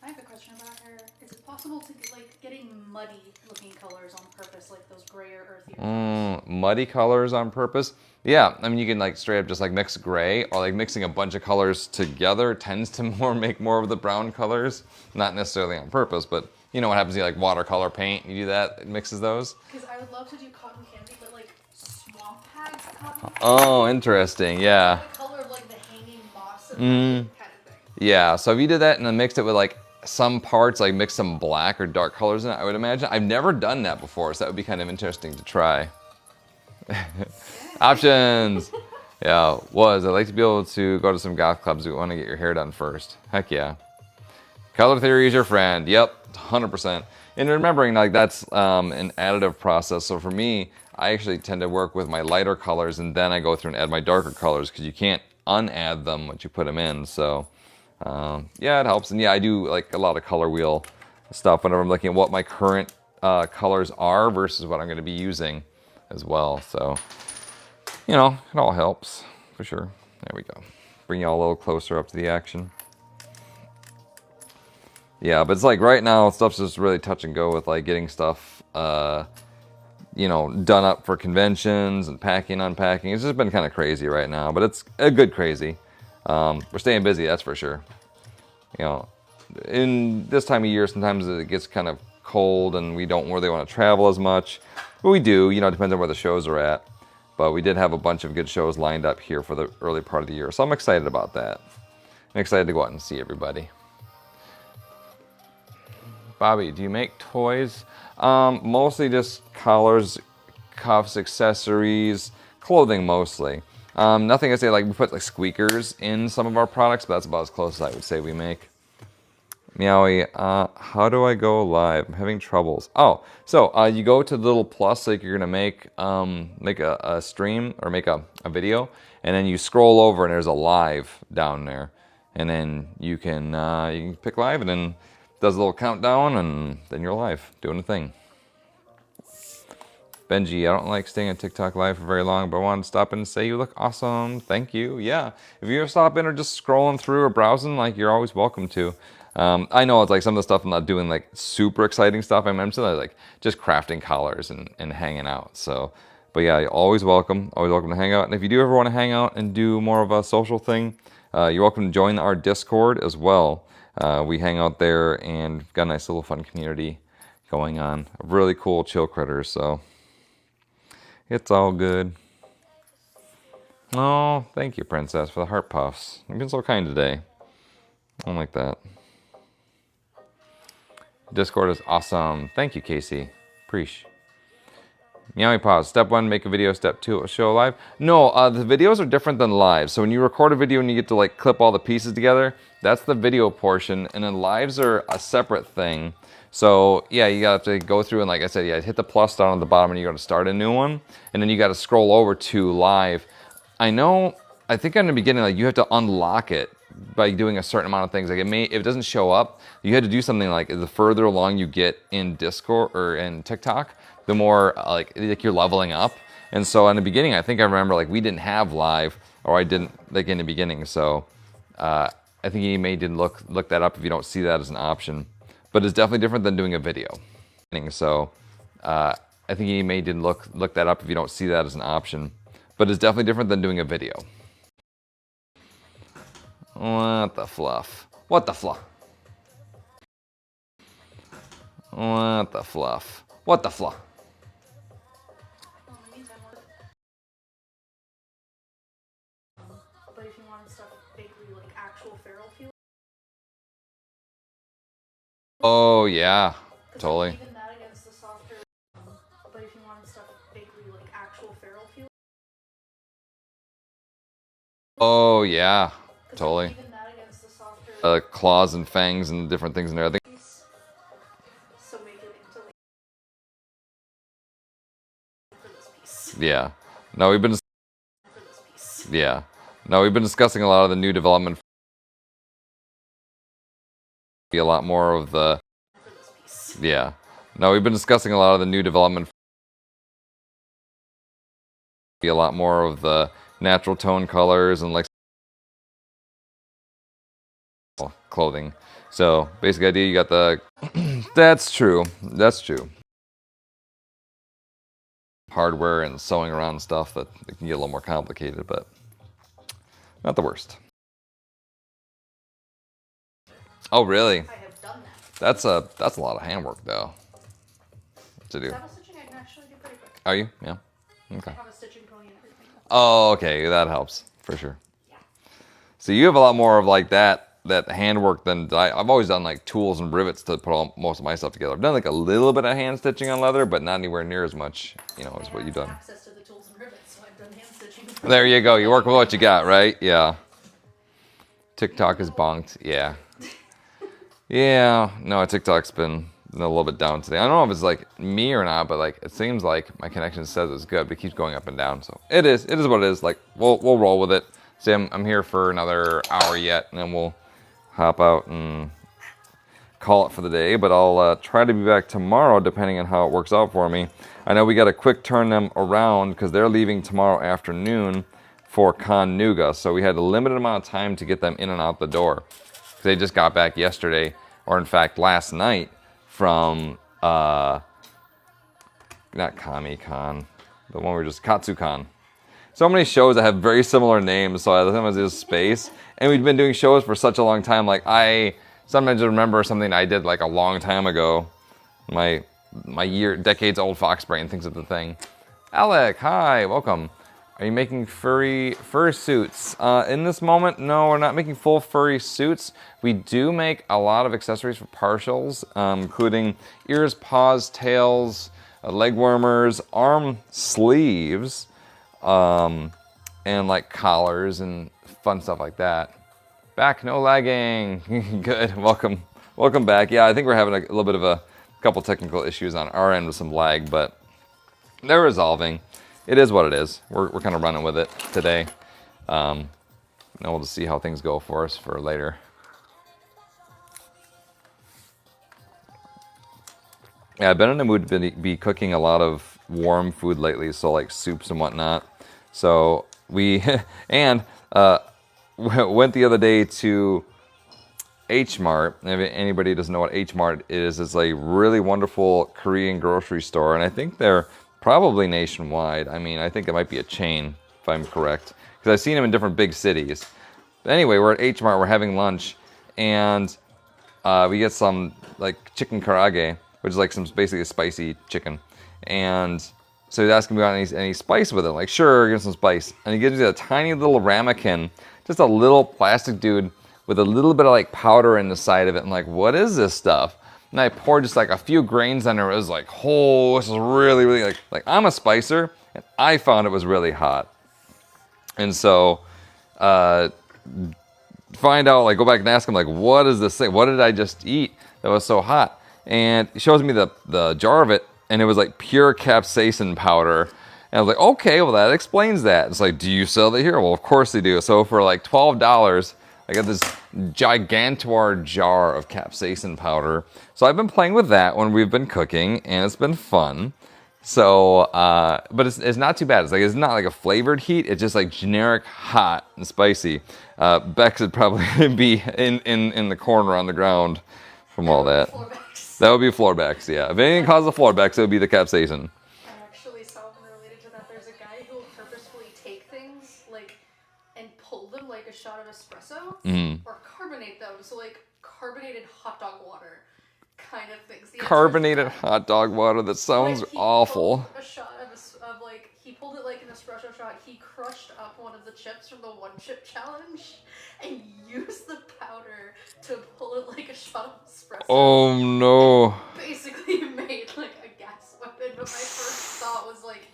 I have a question about hair. Is it possible to get, like, getting muddy looking colors on purpose, like those gray or earthy colors? Muddy colors on purpose? Yeah, I mean, you can like straight up just like mix gray, or like mixing a bunch of colors together tends to make more of the brown colors. Not necessarily on purpose, but you know what happens, you like watercolor paint, you do that, it mixes those. Because I would love to do cotton candy, but like swamp hags cotton candy. Oh, interesting, yeah. The color of like the hanging moss and kind of thing. Yeah, so if you did that and then mixed it with like some parts, like mix some black or dark colors in it, I would imagine. I've never done that before, so that would be kind of interesting to try. Options. Yeah, I'd like to be able to go to some goth clubs if you want to get your hair done first. Heck yeah. Color theory is your friend. Yep, 100%. And remembering like that's an additive process. So for me, I actually tend to work with my lighter colors, and then I go through and add my darker colors, because you can't unadd them once you put them in. So yeah, it helps. And yeah, I do like a lot of color wheel stuff whenever I'm looking at what my current colors are versus what I'm going to be using as well. So, you know, it all helps for sure. There we go. Bring you all a little closer up to the action. Yeah, but it's like right now, stuff's just really touch and go with like getting stuff, you know, done up for conventions and packing, unpacking. It's just been kind of crazy right now, but it's a good crazy. We're staying busy, that's for sure. You know, in this time of year, sometimes it gets kind of cold and we don't really want to travel as much. But we do, you know, it depends on where the shows are at. But we did have a bunch of good shows lined up here for the early part of the year. So I'm excited about that. I'm excited to go out and see everybody. Bobby, do you make toys? Mostly just collars, cuffs, accessories, clothing mostly. Nothing I say, like we put like squeakers in some of our products, but that's about as close as I would say we make. Meowie, how do I go live? I'm having troubles. Oh, so you go to the little plus, like you're gonna make a stream or make a video, and then you scroll over and there's a live down there, and then you can pick live, and then it does a little countdown, and then you're live doing a thing. Benji, I don't like staying on TikTok live for very long, but I wanted to stop in and say you look awesome. Thank you. Yeah. If you're stopping or just scrolling through or browsing, like, you're always welcome to. I know it's like some of the stuff I'm not doing like super exciting stuff. I'm still like just crafting collars and hanging out. So, but yeah, always welcome to hang out. And if you do ever want to hang out and do more of a social thing, you're welcome to join our Discord as well. We hang out there and got a nice little fun community going on. Really cool chill critters, so it's all good. Oh, thank you, Princess, for the heart puffs. You've been so kind today. I don't like that. Discord is awesome. Thank you, Casey. Preach. Meowie pause. Step 1, make a video. Step 2, show live. No, the videos are different than live. So when you record a video and you get to like clip all the pieces together, that's the video portion. And then lives are a separate thing. So yeah, you have to go through and, like I said, yeah, hit the plus down at the bottom and you got to start a new one. And then you got to scroll over to live. I think in the beginning, like, you have to unlock it by doing a certain amount of things. Like, if it doesn't show up, you had to do something like, the further along you get in Discord or in TikTok, the more like you're leveling up. And so in the beginning, I think I remember like we didn't have live, or I didn't like in the beginning. So I think you may did look that up if you don't see that as an option. But it's definitely different than doing a video. So I think you may did look that up if you don't see that as an option. But it's definitely different than doing a video. What the fluff? What the fluff? What the fluff? What the fluff? But if you want stuff vaguely like actual feral fuel. Oh yeah, totally. Even that against the softer. But if you want stuff vaguely like actual feral fuel. Oh yeah, totally. Even that against the softer. Claws and fangs and different things in there. I think. So make it into like for this piece. Yeah. No, we've been. For this piece. Yeah. No, we've been discussing a lot of the new development. Be a lot more of the. For this piece. Yeah. No, we've been discussing a lot of the new development. Be a lot more of the natural tone colors and like clothing. So basic idea, you got the. That's true. That's true. Hardware and sewing around stuff that it can get a little more complicated, but not the worst. Oh really? I have done that. That's a lot of handwork though to do. Saddle stitching I can actually do pretty quick. Are you? Yeah. Okay. I have a stitching pony and everything. Oh, okay. That helps for sure. Yeah. So you have a lot more of like that handwork than I've always done, like tools and rivets to put most of my stuff together. I've done like a little bit of hand stitching on leather, but not anywhere near as much, as what you've done. Access to the tools and rivets, so I've done hand stitching. There you go. You work with what you got, right? Yeah. TikTok is bonked. Yeah. Yeah. No, TikTok's been a little bit down today. I don't know if it's like me or not, but like it seems like my connection says it's good, but it keeps going up and down. So it is what it is. Like we'll roll with it. See, I'm here for another hour yet, and then we'll hop out and call it for the day. But I'll try to be back tomorrow, depending on how it works out for me. I know we got to quick turn them around because they're leaving tomorrow afternoon for Conuga, so we had a limited amount of time to get them in and out the door. They just got back yesterday, or in fact last night, from not Kami-Con, the one we just Katsu-Con. So many shows that have very similar names, so I thought it was just space. And we've been doing shows for such a long time. Like I sometimes remember something I did like a long time ago. My decades old fox brain thinks of the thing. Alec, hi, welcome. Are you making fur suits? In this moment, no, we're not making full furry suits. We do make a lot of accessories for partials, including ears, paws, tails, leg warmers, arm sleeves, and like collars and fun stuff like that. Back, no lagging. Good, welcome back. Yeah, I think we're having a little bit of a couple technical issues on our end with some lag, but they're resolving. It is what it is. We're kind of running with it today. Now we'll just see how things go for us for later. Yeah, I've been in the mood to be cooking a lot of warm food lately, so like soups and whatnot. So we and went the other day to H Mart. If anybody doesn't know what H Mart is, it's a really wonderful Korean grocery store, and I think they're probably nationwide. I mean, I think it might be a chain if I'm correct, because I've seen them in different big cities. But anyway, we're at H Mart. We're having lunch, and we get some like chicken karaage, which is like some basically a spicy chicken, and so he's asking me about any spice with it. I'm like, sure, give some spice. And he gives me a tiny little ramekin, just a little plastic dude with a little bit of like powder in the side of it. I'm like, what is this stuff? And I poured just like a few grains on there. It was like, oh, this is really, really like I'm a spicer, and I found it was really hot. And so, find out, like, go back and ask him, like, what is this thing? What did I just eat that was so hot? And he shows me the jar of it, and it was like pure capsaicin powder. And I was like, okay, well, that explains that. It's like, do you sell that here? Well, of course they do. So for like $12, I got this gigantor jar of capsaicin powder. So I've been playing with that when we've been cooking, and it's been fun. So, but it's not too bad. It's not like a flavored heat. It's just like generic hot and spicy. Bex would probably be in the corner on the ground from all that. That would be Floorbex, yeah. If anything causes a Floorbex, it would be the capsaicin. I actually saw one related to that. There's a guy who will purposefully take things like and pull them like a shot of espresso or carbonate them. So like carbonated hot dog water kind of things. Carbonated hot dog water, that sounds awful. A shot of like, he pulled it like an espresso shot. He crushed up one of the chips from the one chip challenge and used the powder to pull it like a shot of espresso. Oh no. Basically made like a gas weapon, but my first thought was like,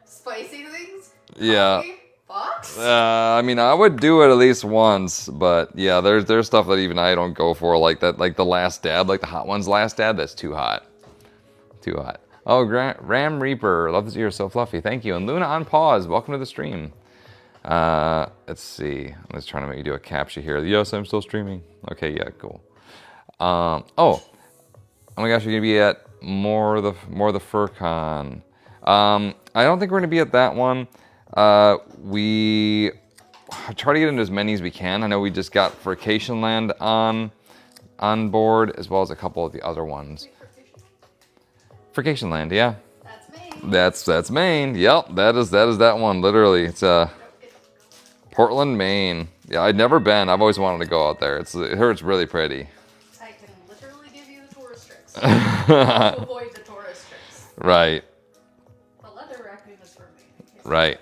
spicy things? Yeah. Fox? I mean, I would do it at least once, but yeah, there's stuff that even I don't go for, like that, like the last dab, like the hot one's last dab, that's too hot. Too hot. Oh, Ram Reaper, love that you're so fluffy. Thank you. And Luna on pause, welcome to the stream. Let's see. I'm just trying to make you do a captcha here. Yes, I'm still streaming. Okay, yeah, cool. Oh my gosh, you're gonna be at more of the FurCon. I don't think we're gonna be at that one. We try to get into as many as we can. I know we just got Vacation Land on board, as well as a couple of the other ones. Vacation Land, yeah. That's Maine. That's Maine. Yep, that is that one. Literally, it's Portland, Maine. Yeah, I'd never been. I've always wanted to go out there. It's really pretty. I can literally give you the tourist tricks. To avoid the tourist tricks. Right. The leather raccoon is for me. Right.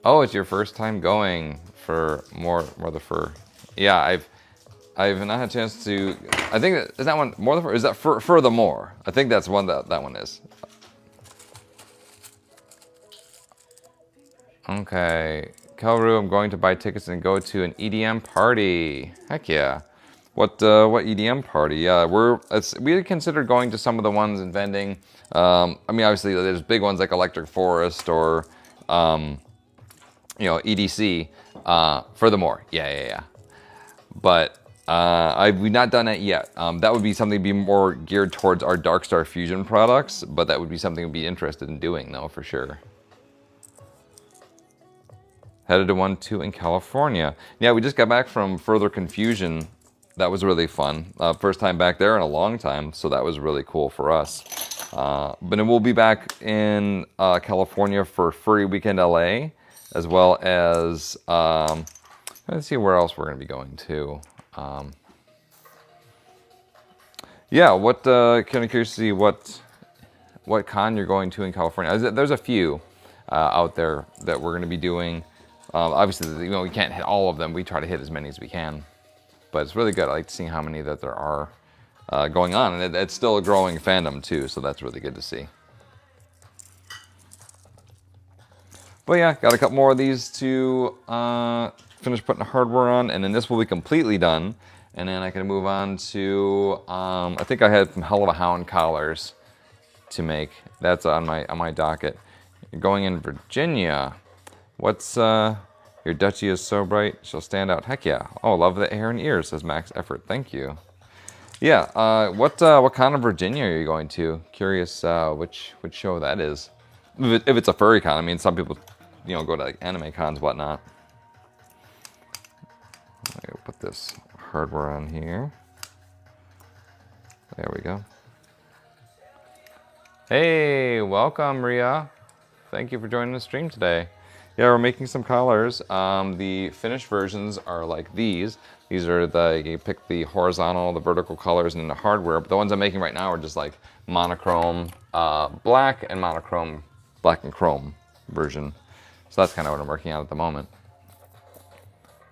Oh, it's your first time going for more the fur. Yeah, I've not had a chance to. I think is that one more the fur. Is that furthermore? I think that's one that one is. Okay, Kelru, I'm going to buy tickets and go to an EDM party. Heck yeah! What EDM party? Yeah, we had considered going to some of the ones in vending. I mean, obviously there's big ones like Electric Forest or EDC. Furthermore, yeah. But we've not done that yet. That would be something to be more geared towards our Darkstar Fusion products, but that would be something we'd be interested in doing, though, for sure. Headed to 1-2 in California. Yeah, we just got back from Further Confusion. That was really fun. First time back there in a long time, so that was really cool for us. But then we'll be back in California for Furry Weekend LA, as well as, let's see where else we're going to be going to. Yeah, kind of curious to see what con you're going to in California. There's a few out there that we're going to be doing. Obviously, we can't hit all of them. We try to hit as many as we can. But it's really good. I like seeing how many that there are going on. And it's still a growing fandom, too, so that's really good to see. But yeah, got a couple more of these to finish putting the hardware on, and then this will be completely done. And then I can move on to, I think I had some Hell of a Hound collars to make. That's on my docket. You're going in Virginia. What's, your Dutchie is so bright, she'll stand out. Heck yeah. Oh, love the hair and ears, says Max Effort. Thank you. Yeah. What con of Virginia are you going to? Curious which show that is. If it's a furry con, I mean, some people, go to like anime cons, whatnot. I'll put this hardware on here. There we go. Hey, welcome, Ria. Thank you for joining the stream today. Yeah, we're making some collars. The finished versions are like these. These are you pick the horizontal, the vertical colors, and then the hardware. But the ones I'm making right now are just like monochrome black and monochrome black and chrome version. So that's kind of what I'm working on at the moment.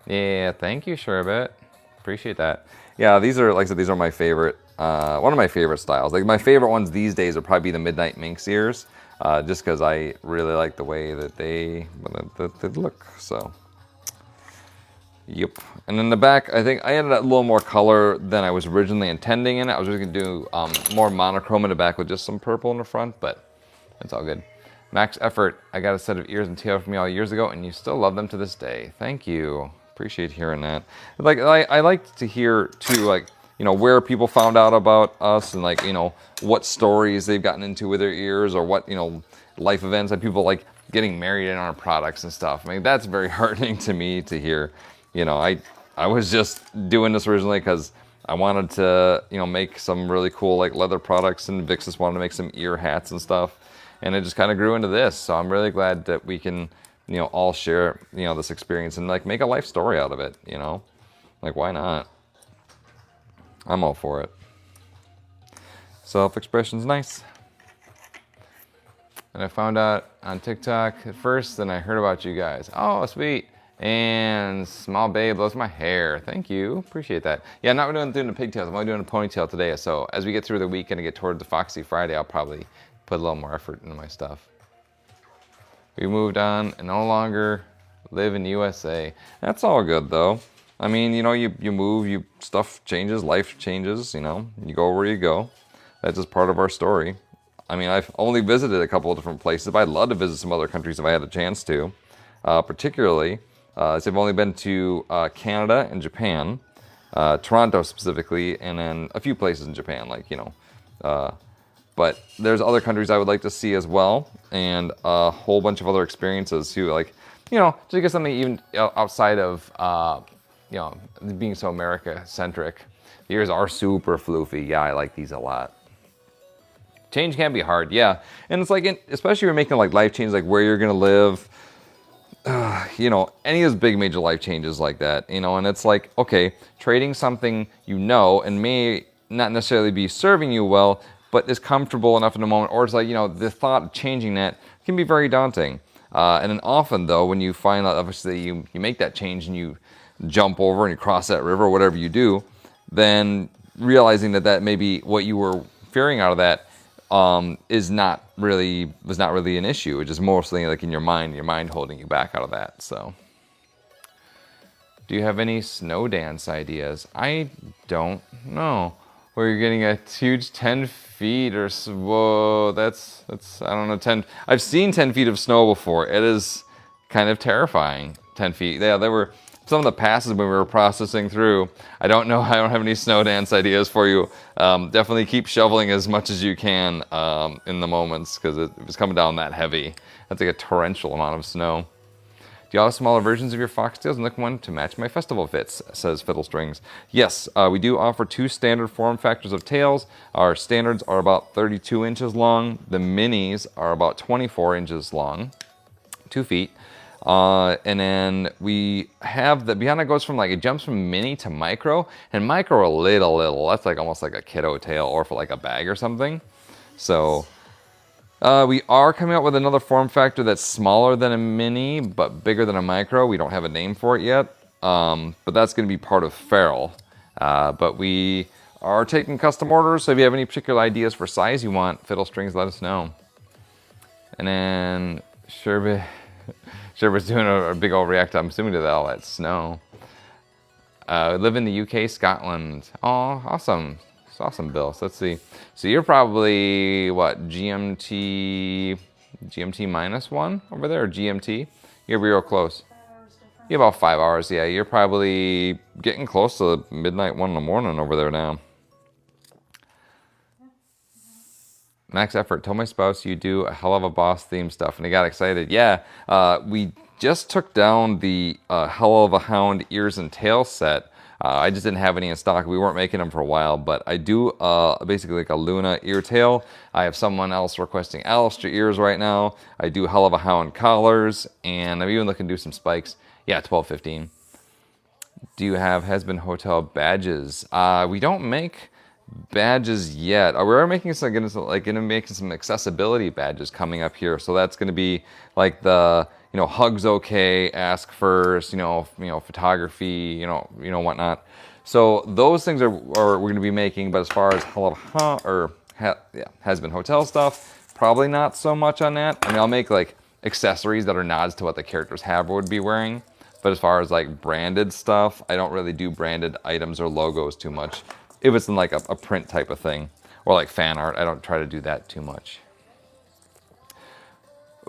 Yeah, thank you, Sherbet. Appreciate that. Yeah, these are, like I said, these are my favorite, one of my favorite styles. Like my favorite ones these days would probably be the Midnight Minx ears, just because I really like the way that they look, so. Yep. And in the back, I think I added a little more color than I was originally intending in it. I was just going to do more monochrome in the back with just some purple in the front, but it's all good. Max Effort, I got a set of ears and tail from you all years ago, and you still love them to this day. Thank you. Appreciate hearing that. Like I like to hear too, like, where people found out about us, and like, what stories they've gotten into with their ears, or what, life events, and people like getting married in our products and stuff. I mean, that's very heartening to me to hear. I was just doing this originally because I wanted to, make some really cool like leather products, and Vix just wanted to make some ear hats and stuff, and it just kind of grew into this. So I'm really glad that we can, all share, this experience and like make a life story out of it. Like, why not? I'm all for it. Self-expression's nice. And I found out on TikTok at first, then I heard about you guys. Oh, sweet. And Small Babe loves my hair. Thank you. Appreciate that. Yeah, I'm not doing the pigtails. I'm only doing a ponytail today. So as we get through the week and get toward the Foxy Friday, I'll probably put a little more effort into my stuff. We moved on and no longer live in the USA. That's all good though. I mean, you move, stuff changes, life changes, you go where you go. That's just part of our story. I mean, I've only visited a couple of different places, but I'd love to visit some other countries if I had a chance to. Particularly, so I've only been to Canada and Japan, Toronto specifically, and then a few places in Japan, like, but there's other countries I would like to see as well, and a whole bunch of other experiences too, like, just to get something even outside of, being so America-centric. The ears are super floofy. Yeah, I like these a lot. Change can be hard, yeah. And it's like, especially if you're making like life changes, like where you're going to live, any of those big major life changes like that, and it's like, okay, trading something and may not necessarily be serving you well, but is comfortable enough in the moment, or it's like, the thought of changing that can be very daunting. And then often, though, when you find out, obviously, you make that change and you jump over and you cross that river, whatever you do, then realizing that maybe what you were fearing out of that was not really an issue. It's just mostly like in your mind holding you back out of that. So, do you have any snow dance ideas? I don't know. Where you're getting a huge 10 feet or so. Whoa, that's I don't know, 10. I've seen 10 feet of snow before. It is kind of terrifying. 10 feet. Yeah, there were some of the passes when we were processing through. I don't have any snow dance ideas for you. Definitely keep shoveling as much as you can in the moments, because it was coming down that heavy. That's like a torrential amount of snow. Do you have smaller versions of your foxtails and look one to match my festival fits, says Fiddle Strings. Yes, we do offer 2 standard form factors of tails. Our standards are about 32 inches long. The minis are about 24 inches long, 2 feet. And then we have the beyond that goes from like, it jumps from mini to micro, and micro a little. That's like almost like a kiddo tail, or for like a bag or something. So we are coming out with another form factor that's smaller than a mini but bigger than a micro. We don't have a name for it yet, but that's going to be part of Feral. But we are taking custom orders, so if you have any particular ideas for size you want, Fiddle Strings, let us know. And then Sherbert's doing a big old react, I'm assuming, to all that snow. Live in the UK, Scotland. Oh, awesome. It's awesome, Bill. So let's see. So you're probably, what, GMT -1 over there, or GMT? You're real close. You have about 5 hours, yeah. You're probably getting close to midnight 1 in the morning over there now. Max Effort, told my spouse you do a hell of a boss theme stuff, and he got excited. Yeah, we just took down the Hell of a Hound ears and tails set. I just didn't have any in stock. We weren't making them for a while, but I do basically like a Luna ear tail. I have someone else requesting Alistair ears right now. I do Hell of a Hound collars, and I'm even looking to do some spikes. Yeah, 12.15. Do you have Husband Hotel badges? We don't make badges yet. We're making some, gonna make some accessibility badges coming up here. So that's gonna be like the hugs okay, ask first, photography, whatnot. So those things are we're gonna be making. But as far as Husband Hotel stuff, probably not so much on that. I mean, I'll make like accessories that are nods to what the characters would be wearing. But as far as like branded stuff, I don't really do branded items or logos too much. If it's in like a print type of thing, or like fan art, I don't try to do that too much.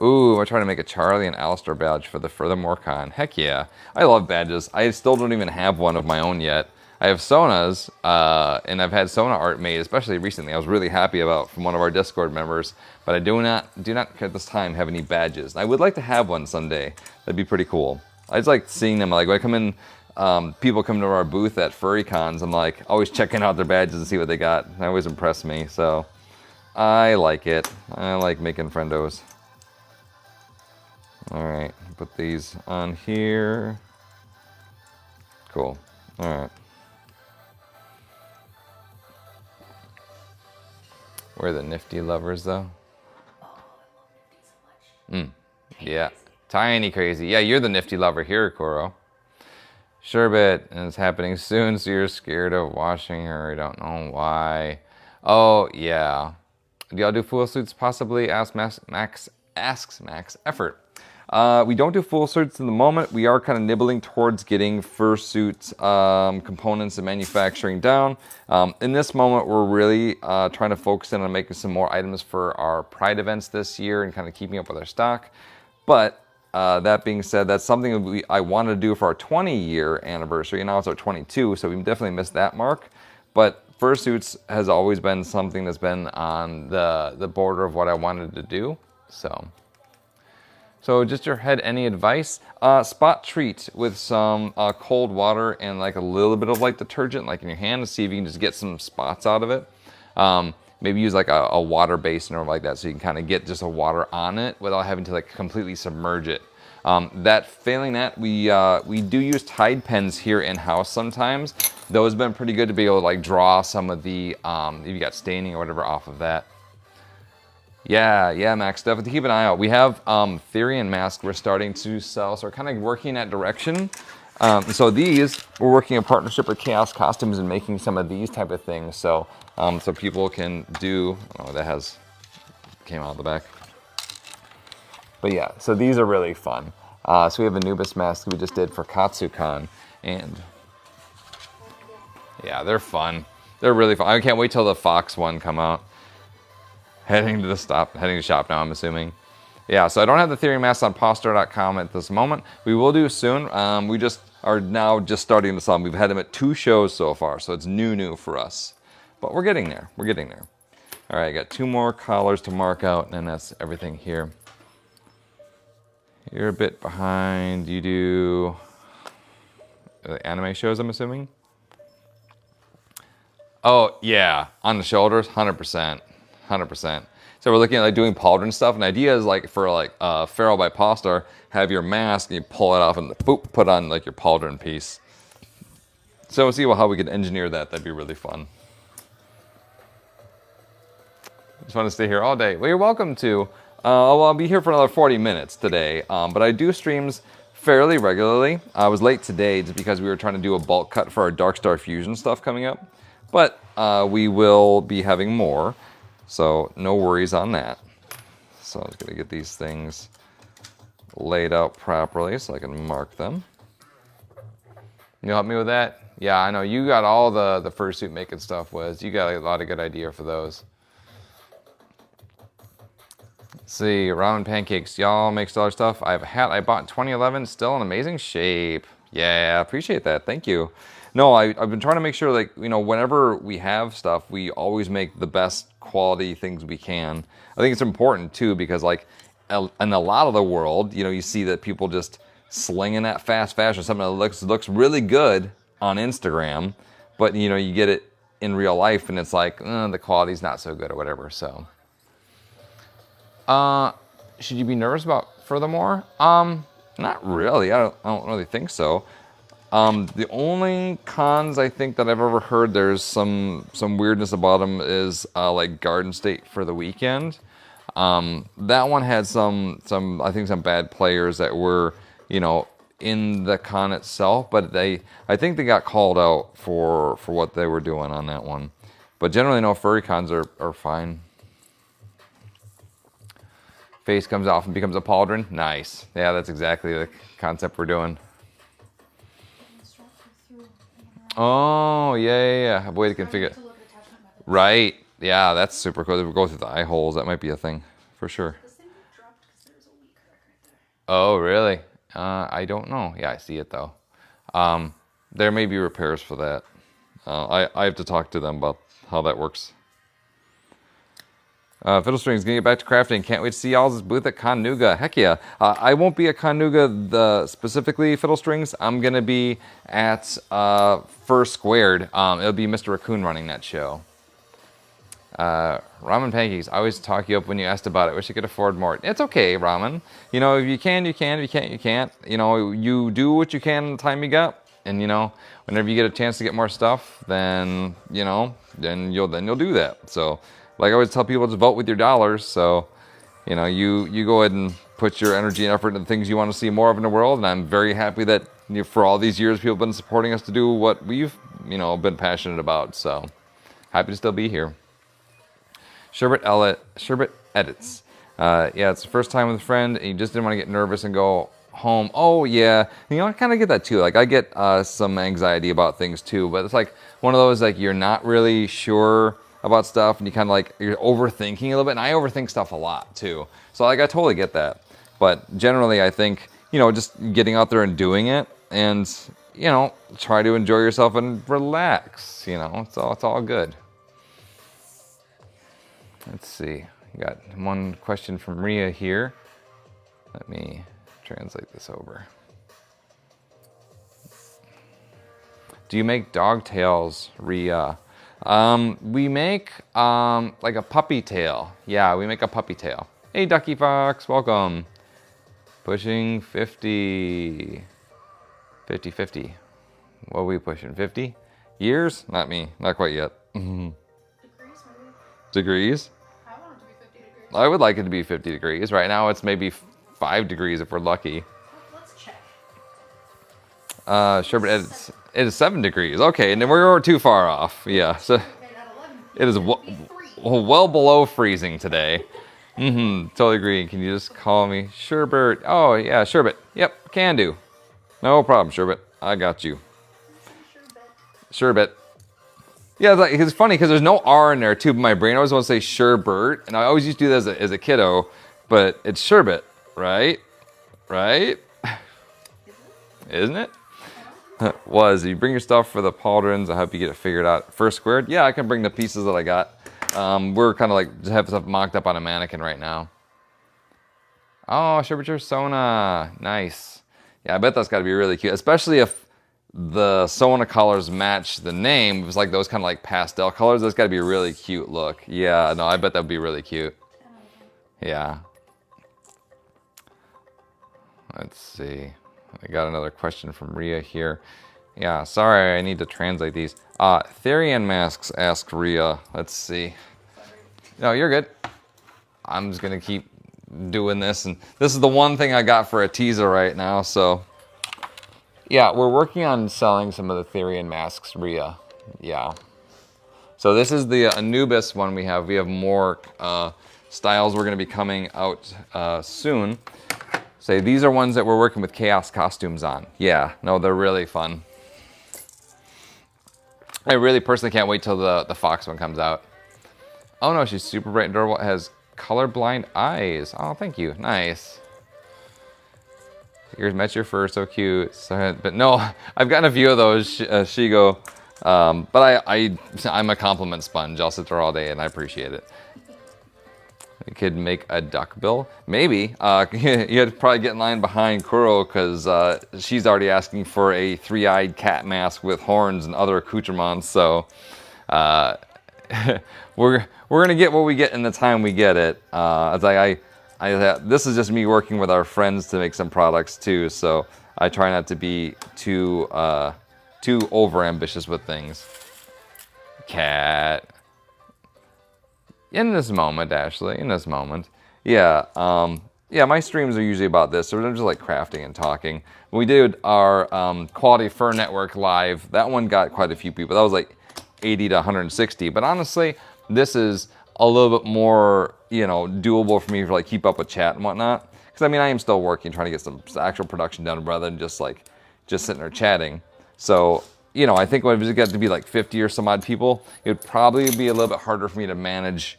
Ooh, I'm trying to make a Charlie and Alistair badge for the Furthermore Con. Heck yeah. I love badges. I still don't even have one of my own yet. I have Sona's, and I've had Sona art made, especially recently. I was really happy about from one of our Discord members, but I do not at this time have any badges. I would like to have one someday. That'd be pretty cool. I just like seeing them. Like when I come in, people come to our booth at furry cons, I'm like always checking out their badges and see what they got. They always impress me, so I like it. I like making friendos. Alright, put these on here. Cool. Alright. We're the nifty lovers though. Oh, I love nifty so much. Yeah. Tiny crazy. Yeah, you're the nifty lover here, Koro. Sherbet, and it's happening soon, so you're scared of washing her. I don't know why. Oh, yeah. Do y'all do full suits? Possibly, asks Max Effort. We don't do full suits in the moment. We are kind of nibbling towards getting fursuit components and manufacturing down. In this moment, we're really trying to focus in on making some more items for our Pride events this year and kind of keeping up with our stock. But that being said, that's something I wanted to do for our 20-year anniversary, and now it's our 22, so we definitely missed that mark. But fursuits has always been something that's been on the border of what I wanted to do. So just your head, any advice? Spot treat with some cold water and like a little bit of like detergent like in your hand to see if you can just get some spots out of it. Maybe use like a water basin or like that so you can kind of get just a water on it without having to like completely submerge it. Failing that, we do use Tide pens here in-house sometimes. Those have been pretty good to be able to like draw some of the, if you got staining or whatever off of that. Yeah, Max, definitely keep an eye out. We have Therian masks we're starting to sell, so we're kind of working that direction. So these, we're working in partnership with Chaos Costumes and making some of these type of things. So people can do, came out of the back. But yeah, so these are really fun. So we have Anubis mask we just did for KatsuCon, and yeah, they're fun. They're really fun. I can't wait till the Fox one come out. Heading to shop now, I'm assuming. Yeah, so I don't have the Therian masks on Pawstar.com at this moment. We will do soon. We just are now just starting to sell them. We've had them at 2 shows so far, so it's new for us. But we're getting there. All right, I got 2 more collars to mark out, and then that's everything here. You're a bit behind. You do anime shows, I'm assuming? Oh, yeah, on the shoulders, 100%. 100%. So we're looking at like doing pauldron stuff, and the idea is like for like Feral by Pawstar, have your mask and you pull it off and boop, put on like your pauldron piece. So we'll see how we can engineer that. That'd be really fun. Just want to stay here all day. Well, you're welcome to. I'll be here for another 40 minutes today, but I do streams fairly regularly. I was late today just because we were trying to do a bulk cut for our Darkstar Fusion stuff coming up, but we will be having more. So no worries on that. So I'm just gonna get these things laid out properly so I can mark them. You help me with that? Yeah, I know you got all the fursuit making stuff, Wes. You got a lot of good idea for those. Let's see, ramen pancakes. Y'all make stellar stuff. I have a hat I bought in 2011, still in amazing shape. Yeah, appreciate that. Thank you. No, I've been trying to make sure, like, you know, whenever we have stuff, we always make the best quality things we can. I think it's important too, because like in a lot of the world, you know, you see that people just slinging that fast fashion, something that looks really good on Instagram, but you know, you get it in real life and it's like the quality's not so good or whatever. So should you be nervous about furthermore? Not really. I don't really think so. The only cons I think that I've ever heard there's some weirdness about them is like Garden State for the weekend. That one had some I think some bad players that were, you know, in the con itself, but I think they got called out for what they were doing on that one. But generally, no, furry cons are fine. Face comes off and becomes a pauldron. Nice. Yeah, that's exactly the concept we're doing. Oh, yeah. A way to configure it. Right. Yeah, that's super cool. If we go through the eye holes, that might be a thing for sure. Oh, really? I don't know. Yeah, I see it though. There may be repairs for that. I have to talk to them about how that works. Fiddle Strings, gonna get back to crafting. Can't wait to see y'all's booth at Connuga. Heck yeah. I won't be at Connuga specifically Fiddle Strings. I'm gonna be at First Squared. It'll be Mr. Raccoon running that show. Ramen pancakes. I always talk you up when you asked about it. Wish I could afford more. It's okay, ramen. You know, if you can, you can. If you can't, you can't. You know, you do what you can in the time you got. And you know, whenever you get a chance to get more stuff, then you know, then you'll do that. So, like I always tell people, just vote with your dollars. So, you know, you go ahead and put your energy and effort into the things you want to see more of in the world. And I'm very happy that for all these years, people have been supporting us to do what we've, you know, been passionate about. So, happy to still be here. Sherbet edits. Yeah, it's the first time with a friend, and you just didn't want to get nervous and go home. Oh yeah, you know, I kind of get that too. Like I get some anxiety about things too, but it's like one of those like you're not really sure about stuff, and you kind of like you're overthinking a little bit. And I overthink stuff a lot too, so like I totally get that. But generally, I think you know just getting out there and doing it, and you know try to enjoy yourself and relax. You know, it's all good. Let's see. We got one question from Ria here. Let me translate this over. Do you make dog tails, Ria? We make like a puppy tail. Yeah, we make a puppy tail. Hey, Ducky Fox, welcome. Pushing 50. 50. What are we pushing? 50 years? Not me. Not quite yet. Degrees, maybe. Degrees? I want it to be 50 degrees. I would like it to be 50 degrees. Right now it's maybe 5 degrees if we're lucky. Let's check. Sherbet edits. It is 7 degrees. Okay, and then we're too far off. Yeah, so it is well below freezing today. Totally agree. Can you just call me Sherbet? Oh yeah, Sherbet. Yep, can do. No problem, Sherbet. I got you. Sherbet. Yeah, it's funny because there's no R in there too. But my brain always wants to say Sherbert, and I always used to do that as a kiddo, but it's Sherbet, right? Right? Isn't it? You bring your stuff for the pauldrons. I hope you get it figured out. First Squared? Yeah, I can bring the pieces that I got. We're kind of like just have stuff mocked up on a mannequin right now. Oh, Sherbet Sona. Nice. Yeah, I bet that's got to be really cute, especially if the Sona colors match the name. It was like those kind of like pastel colors. That's got to be a really cute look. Yeah, no, I bet that would be really cute. Yeah. Let's see. I got another question from Ria here. Yeah, sorry, I need to translate these. Therian masks, asked Ria. Let's see. No, you're good. I'm just gonna keep doing this, and this is the one thing I got for a teaser right now, so. Yeah, we're working on selling some of the Therian masks, Ria. Yeah. So this is the Anubis one we have. We have more styles we're gonna be coming out soon. Say these are ones that we're working with Chaos costumes on. Yeah, no, they're really fun. I really personally can't wait till the fox one comes out. Oh no, she's super bright and adorable. It has colorblind eyes. Oh, thank you. Nice. Yours met your fur, so cute. So, but no, I've gotten a few of those, Shigo. But I'm a compliment sponge. I'll sit there all day, and I appreciate it. You could make a duck bill, maybe. You had to probably get in line behind Kuro because she's already asking for a three-eyed cat mask with horns and other accoutrements. So we're gonna get what we get in the time we get it. It's like this is just me working with our friends to make some products too. So I try not to be too over ambitious with things. Cat. In this moment, Ashley, in this moment. Yeah, yeah, my streams are usually about this. So we're just like crafting and talking. When we did our Quality Fur Network live, that one got quite a few people. That was like 80 to 160. But honestly, this is a little bit more, doable for me to like keep up with chat and whatnot. Because I mean, I am still working, trying to get some actual production done rather than just sitting there chatting. So, I think when it got to be like 50 or some odd people, it would probably be a little bit harder for me to manage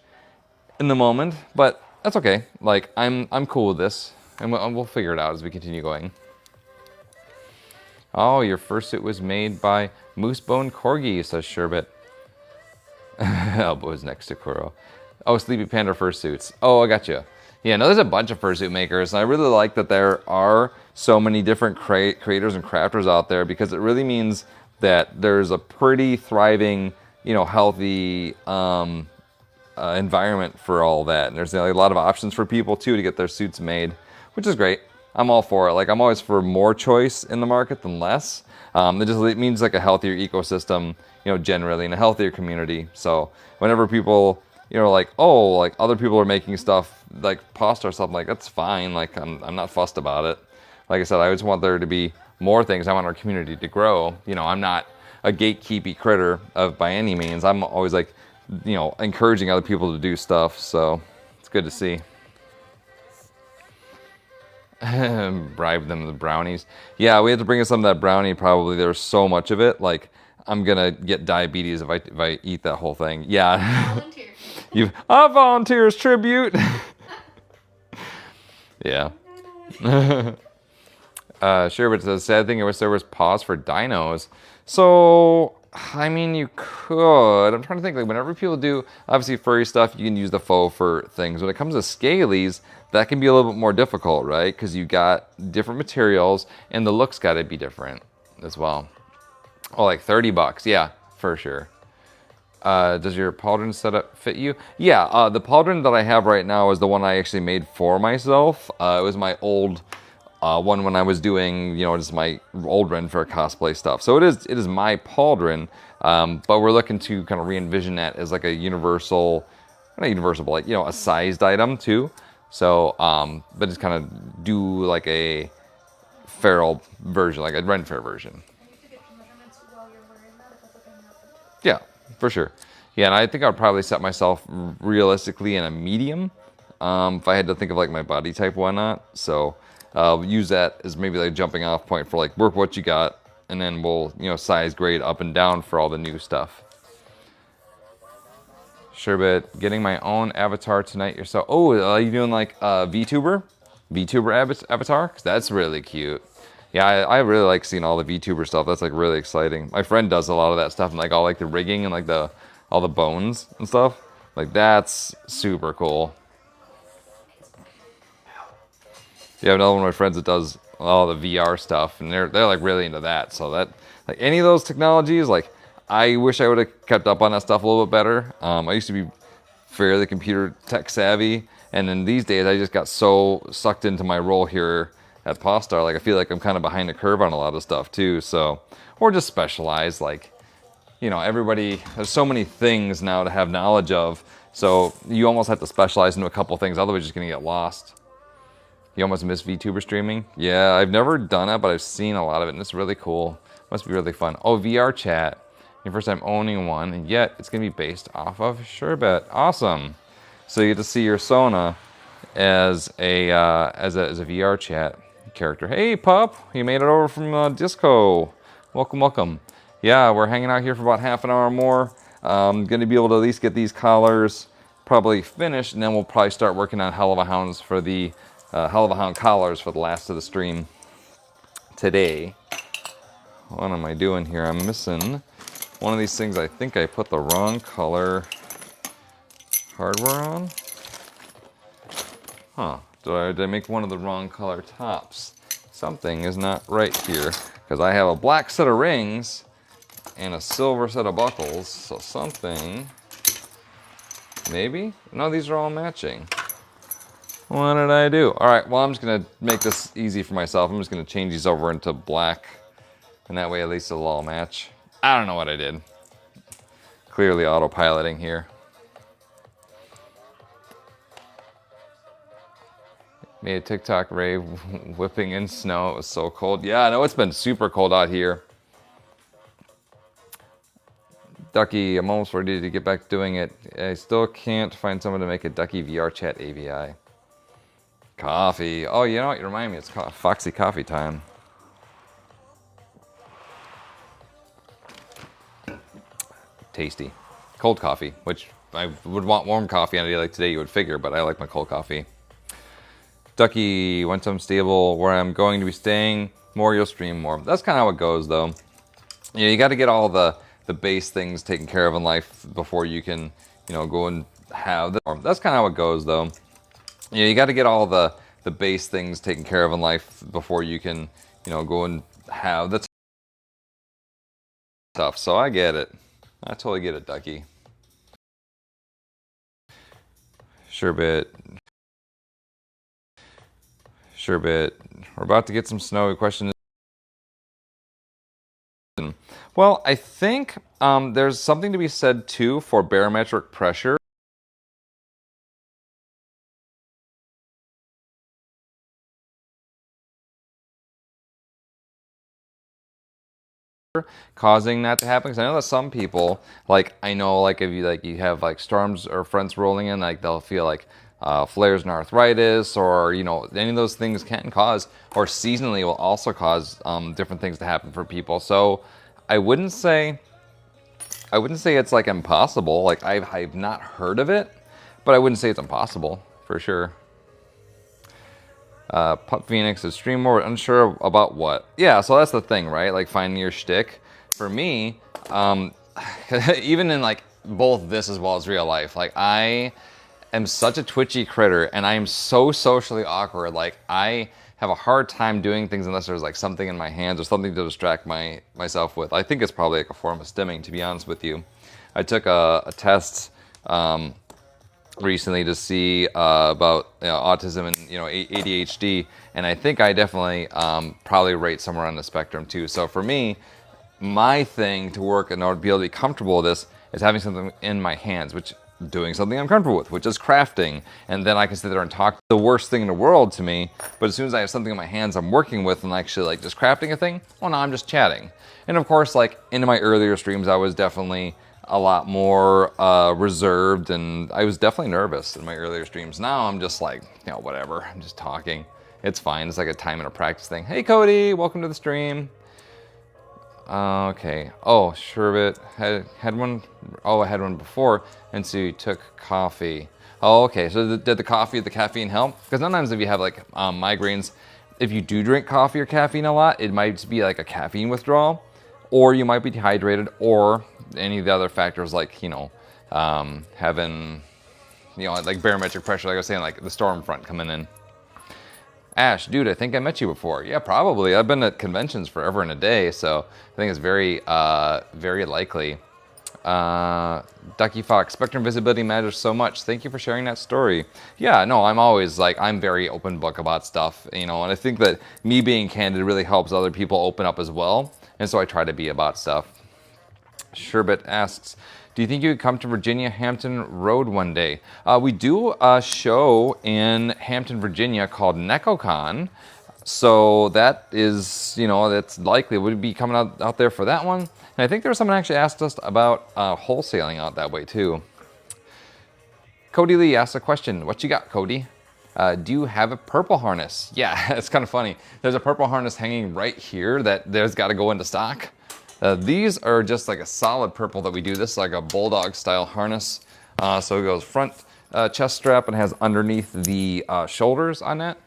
in the moment, but that's okay. Like, I'm cool with this, and we'll figure it out as we continue going. Oh, your fursuit was made by Moosebone Corgi, says Sherbet. Elbows next to Kuro. Oh, Sleepy Panda fursuits. Oh, I got you. Yeah, no, there's a bunch of fursuit makers, and I really like that there are so many different creators and crafters out there because it really means that there's a pretty thriving, healthy environment for all that. And there's a lot of options for people too to get their suits made, which is great. I'm all for it. Like, I'm always for more choice in the market than less. It means like a healthier ecosystem, generally, and a healthier community. So whenever people, like, oh, like other people are making stuff like Pawstar stuff, like that's fine. Like I'm not fussed about it. Like I said, I just want there to be more things. I want our community to grow. I'm not a gatekeepy critter by any means. I'm always like, encouraging other people to do stuff. So it's good to see. Bribe them with brownies. Yeah, we have to bring us some of that brownie probably. There's so much of it. Like, I'm gonna get diabetes if I eat that whole thing. Yeah. Volunteer. I volunteer as tribute. Yeah. Sure, but the sad thing was there was pause for dinos. So, I mean, you could. I'm trying to think, like, whenever people do, obviously, furry stuff, you can use the faux for things. When it comes to scalies, that can be a little bit more difficult, right? Because you got different materials, and the looks got to be different as well. Oh, like $30. Yeah, for sure. Does your pauldron setup fit you? Yeah, the pauldron that I have right now is the one I actually made for myself. It was my old one when I was doing, just my old Ren Fair cosplay stuff. So it is my pauldron, but we're looking to kind of re-envision that as like a universal, not universal, but like, a sized item too. So, but just kind of do like a feral version, like a Ren Fair version. Yeah, for sure. Yeah, and I think I'd probably set myself realistically in a medium if I had to think of like my body type, why not? So use that as maybe like a jumping off point for like work what you got, and then we'll size grade up and down for all the new stuff. Sherbet, getting my own avatar tonight yourself. Oh, are you doing like VTuber avatar? Because that's really cute. Yeah, I really like seeing all the VTuber stuff. That's like really exciting. My friend does a lot of that stuff and like all like the rigging and like all the bones and stuff. Like that's super cool. Yeah, another one of my friends that does all the VR stuff, and they're like really into that. So that like any of those technologies, like I wish I would have kept up on that stuff a little bit better. I used to be fairly computer tech savvy, and then these days I just got so sucked into my role here at Pawstar. Like I feel like I'm kind of behind the curve on a lot of stuff too. So, or just specialized. Like, everybody. There's so many things now to have knowledge of. So you almost have to specialize into a couple things, otherwise you're just gonna get lost. You almost miss VTuber streaming. Yeah, I've never done it, but I've seen a lot of it, and it's really cool. Must be really fun. Oh, VR chat. Your first time owning one, and yet it's gonna be based off of Sherbet. Awesome. So you get to see your Sona as a VR chat character. Hey, pup, you made it over from Disco. Welcome, welcome. Yeah, we're hanging out here for about half an hour more. Gonna be able to at least get these collars probably finished, and then we'll probably start working on Hell of a Hounds for the Hell of a Hound collars for the last of the stream. today. What am I doing here? I'm missing one of these things. I think I put the wrong color hardware on. Huh, did I make one of the wrong color tops? Something is not right here, because I have a black set of rings and a silver set of buckles, so something, maybe? No, these are all matching. What did I do? All right, well, I'm just gonna make this easy for myself. I'm just gonna change these over into black, and that way at least it'll all match. I don't know what I did. Clearly autopiloting here. Made a TikTok rave whipping in snow. It was so cold. Yeah, I know it's been super cold out here. Ducky, I'm almost ready to get back to doing it. I still can't find someone to make a Ducky VR chat AVI. Coffee. Oh, you know what? You remind me. It's Foxy coffee time. Tasty. Cold coffee, which I would want warm coffee on a day like today, you would figure, but I like my cold coffee. Ducky, once I'm stable where I'm going to be staying, more you'll stream more. That's kind of how it goes, though. You know, you got to get all the base things taken care of in life before you can, you know, go and have the. That's kind of how it goes, though. You know, you got to get all the base things taken care of in life before you can, you know, go and have the stuff. So I get it. I totally get it, Ducky. Sherbet. Sherbet. We're about to get some snow. Question. Well, I think there's something to be said too for barometric pressure. Causing that to happen, because I know that some people, like, I know, like, if you have like storms or fronts rolling in, like they'll feel like flares and arthritis, or you know, any of those things can cause, or seasonally will also cause different things to happen for people. So I wouldn't say it's like impossible. Like I've not heard of it, but I wouldn't say it's impossible for sure. Pup Phoenix is stream more, unsure about what. Yeah, so that's the thing, right? Like finding your shtick. For me, even in like both this as well as real life, like I am such a twitchy critter, and I am so socially awkward. Like I have a hard time doing things unless there's like something in my hands or something to distract myself with. I think it's probably like a form of stimming, to be honest with you. I took a test recently to see about, you know, autism and, you know, ADHD, and I think I definitely probably rate somewhere on the spectrum too. So for me, my thing to work in order to be able to be comfortable with this is having something in my hands, which doing something I'm comfortable with, which is crafting, and then I can sit there and talk. The worst thing in the world to me, but as soon as I have something in my hands I'm working with and actually like just crafting a thing, well, now I'm just chatting. And of course, like in my earlier streams, I was definitely a lot more reserved, and I was definitely nervous in my earlier streams. Now I'm just like, you know, whatever, I'm just talking. It's fine. It's like a time and a practice thing. Hey Cody, welcome to the stream. Okay. Oh, Sherbet had one. Oh, I had one before, and so you took coffee. Oh, okay. So did the caffeine help? Because sometimes if you have like migraines, if you do drink coffee or caffeine a lot, it might be like a caffeine withdrawal, or you might be dehydrated, or any of the other factors like, you know, having, you know, like barometric pressure, like I was saying, like the storm front coming in. Ash, dude, I think I met you before. Yeah, probably. I've been at conventions forever and a day, so I think it's very, very likely. Ducky Fox, Spectrum visibility matters so much. Thank you for sharing that story. Yeah, no, I'm always like, I'm very open book about stuff, you know, and I think that me being candid really helps other people open up as well, and so I try to be about stuff. Sherbet asks, do you think you would come to Virginia Hampton Road one day? We do a show in Hampton, Virginia called NecoCon. So that is, you know, that's likely. Would be coming out there for that one. And I think there was someone actually asked us about wholesaling out that way too. Cody Lee asked a question. What you got, Cody? Do you have a purple harness? Yeah, it's kind of funny. There's a purple harness hanging right here that there's got to go into stock. These are just like a solid purple that we do. This is like a bulldog style harness. So it goes front chest strap and has underneath the shoulders on that.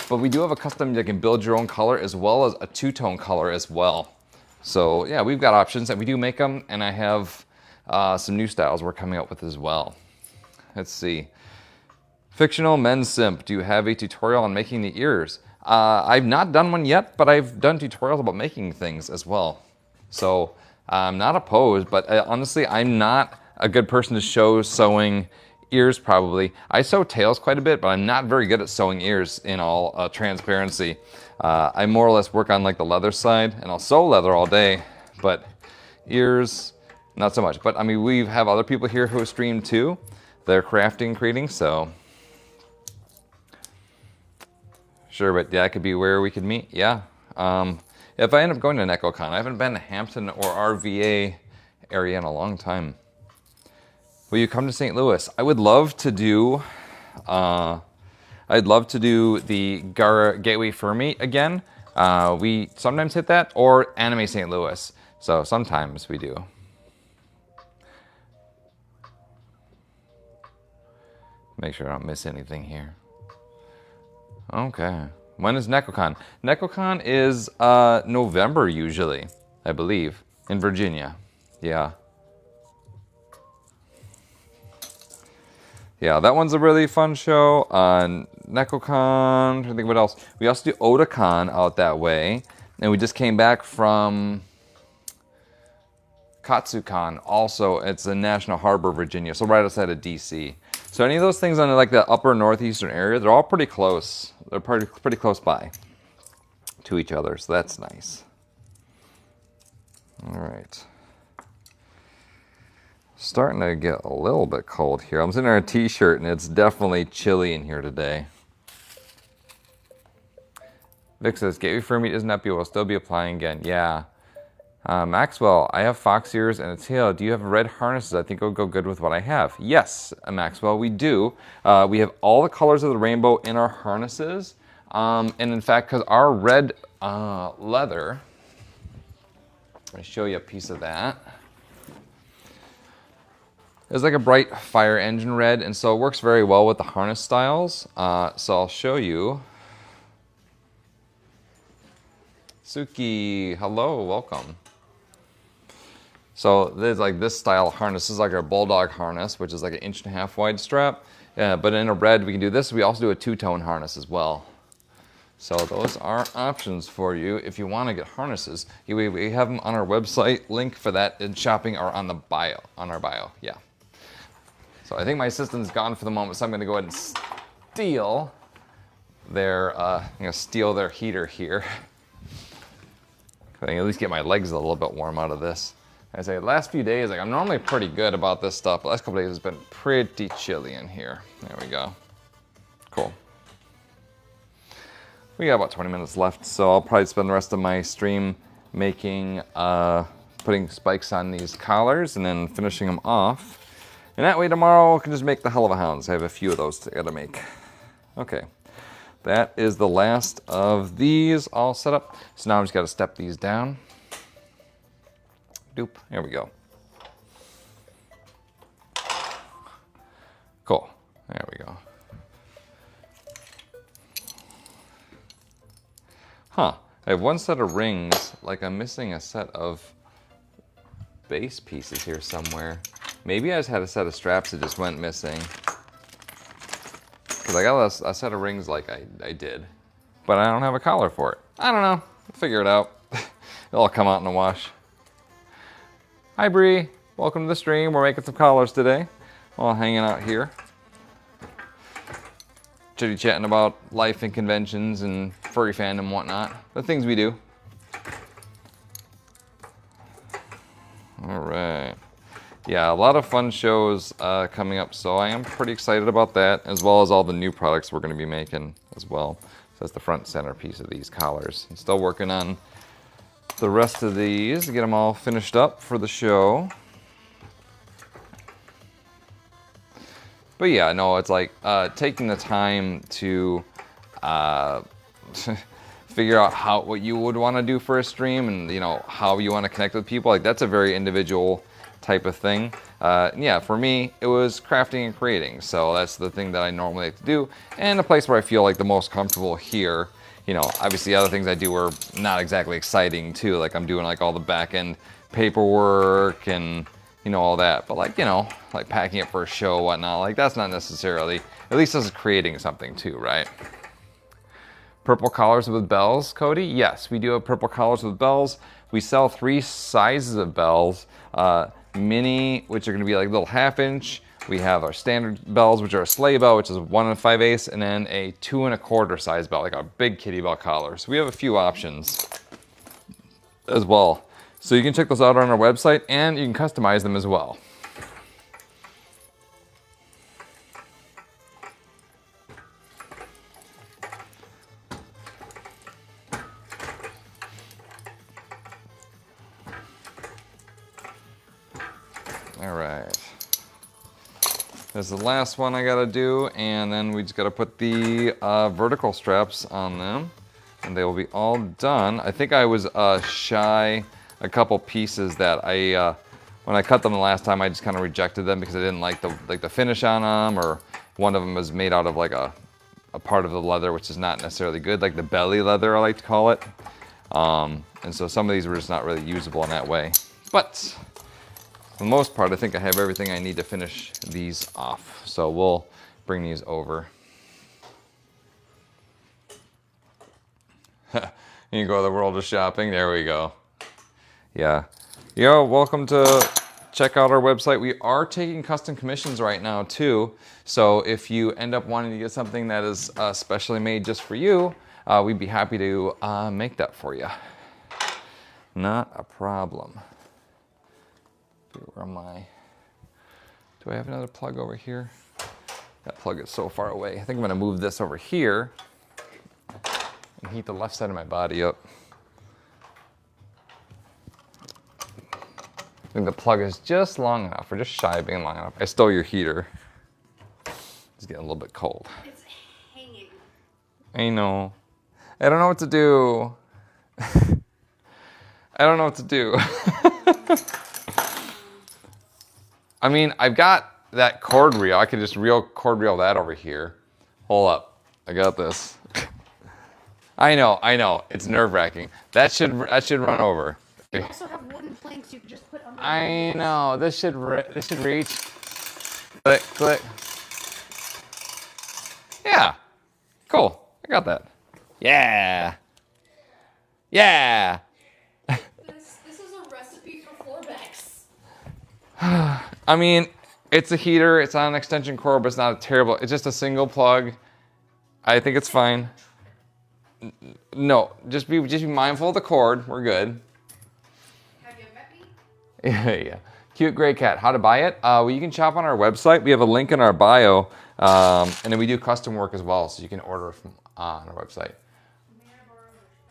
But we do have a custom, you can build your own color as well as a two-tone color as well. So yeah, we've got options and we do make them, and I have some new styles we're coming up with as well. Let's see. Fictional men's simp, do you have a tutorial on making the ears? I've not done one yet, but I've done tutorials about making things as well. So I'm not opposed, but honestly, I'm not a good person to show sewing ears probably. I sew tails quite a bit, but I'm not very good at sewing ears in all transparency. I more or less work on like the leather side, and I'll sew leather all day, but ears, not so much. But I mean, we have other people here who stream too. They're crafting, creating, so. Sure, but that could be where we could meet, yeah. If I end up going to NecoCon, I haven't been to Hampton or RVA area in a long time. Will you come to St. Louis? I would love to do, the Gara Gateway Fur Meet again. We sometimes hit that, or Anime St. Louis. So sometimes we do. Make sure I don't miss anything here. Okay. When is NecoCon? NecoCon is November usually, I believe, in Virginia. Yeah. Yeah, that one's a really fun show. NecoCon, I think what else? We also do Otakon out that way. And we just came back from KatsuCon. Also, it's in National Harbor, Virginia, so right outside of DC. So any of those things on like the upper northeastern area, they're all pretty close. They're pretty close by to each other, so that's nice. All right. Starting to get a little bit cold here. I'm sitting in a t-shirt and it's definitely chilly in here today. Vic says, Gateway Fur Meet isn't up yet, we'll still be applying again. Yeah. Maxwell, I have fox ears and a tail. Do you have red harnesses? I think it'll go good with what I have. Yes, Maxwell, we do. We have all the colors of the rainbow in our harnesses. And in fact, because our red leather, let me show you a piece of that. It's like a bright fire engine red, and so it works very well with the harness styles. So I'll show you. Suki, hello, welcome. So there's like this style harness. This is like our bulldog harness, which is like an 1.5 inch wide strap. But in a red, we can do this. We also do a two-tone harness as well. So those are options for you if you want to get harnesses. We have them on our website. Link for that in shopping or on the bio, on our bio. Yeah. So I think my assistant's gone for the moment, so I'm going to go ahead and steal their heater here. I can at least get my legs a little bit warm out of this. I say the last few days, like I'm normally pretty good about this stuff, but the last couple days it's been pretty chilly in here. There we go. Cool. We got about 20 minutes left, so I'll probably spend the rest of my stream making, putting spikes on these collars and then finishing them off. And that way tomorrow I can just make the hell of a hounds. I have a few of those to make. Okay. That is the last of these all set up. So now I just got to step these down. Doop. Here we go. Cool. There we go. Huh. I have one set of rings. Like I'm missing a set of base pieces here somewhere. Maybe I just had a set of straps that just went missing. Because I got a set of rings like I did. But I don't have a collar for it. I don't know. We'll figure it out. It'll all come out in the wash. Hi Bree. Welcome to the stream. We're making some collars today. While hanging out here. Chitty-chatting about life and conventions and furry fandom and whatnot. The things we do. Alright. Yeah, a lot of fun shows coming up, so I am pretty excited about that, as well as all the new products we're going to be making as well. So that's the front center piece of these collars. I'm still working on the rest of these to get them all finished up for the show. But yeah, no, it's like taking the time to figure out what you would want to do for a stream and, you know, how you want to connect with people. Like that's a very individual type of thing. Yeah, for me, it was crafting and creating. So that's the thing that I normally like to do. And the place where I feel like the most comfortable here. You know, obviously other things I do are not exactly exciting too. Like I'm doing like all the back end paperwork and, you know, all that. But like, you know, like packing it for a show, whatnot, like that's not necessarily, at least this is creating something too, right? Purple collars with bells, Cody? Yes, we do have purple collars with bells. We sell 3 sizes of bells. Mini, which are gonna be like little 1/2 inch. We have our standard bells, which are a sleigh bell, which is 1 5/8, and then a 2 1/4 size bell, like a big kitty bell collar. So we have a few options as well. So you can check those out on our website, and you can customize them as well. All right. This is the last one I gotta do, and then we just gotta put the vertical straps on them, and they will be all done. I think I was shy a couple pieces that when I cut them the last time, I just kind of rejected them because I didn't like the finish on them, or one of them was made out of like a part of the leather which is not necessarily good, like the belly leather I like to call it. And so some of these were just not really usable in that way. But for the most part, I think I have everything I need to finish these off. So we'll bring these over. You go to the world of shopping. There we go. Yeah. Yo, welcome to check out our website. We are taking custom commissions right now too. So if you end up wanting to get something that is specially made just for you, we'd be happy to make that for you. Not a problem. Where am I? Do I have another plug over here? That plug is so far away. I think I'm gonna move this over here and heat the left side of my body up. I think the plug is just long enough, or just shy of being long enough. I stole your heater. It's getting a little bit cold. It's hanging. I know. I don't know what to do. I don't know what to do. I mean, I've got that cord reel. I could just cord reel that over here. Hold up. I got this. I know. It's nerve-wracking. That should run over. You also have wooden planks you can just put under. I know. This should reach. Click, click. Yeah. Cool. I got that. Yeah. Yeah. This is a recipe for floor backs. I mean, it's a heater. It's on an extension cord, but it's not a terrible. It's just a single plug. I think it's fine. No, just be mindful of the cord. We're good. Have you met me? Yeah. Cute gray cat. How to buy it? Well, you can shop on our website. We have a link in our bio, and then we do custom work as well, so you can order from on our website.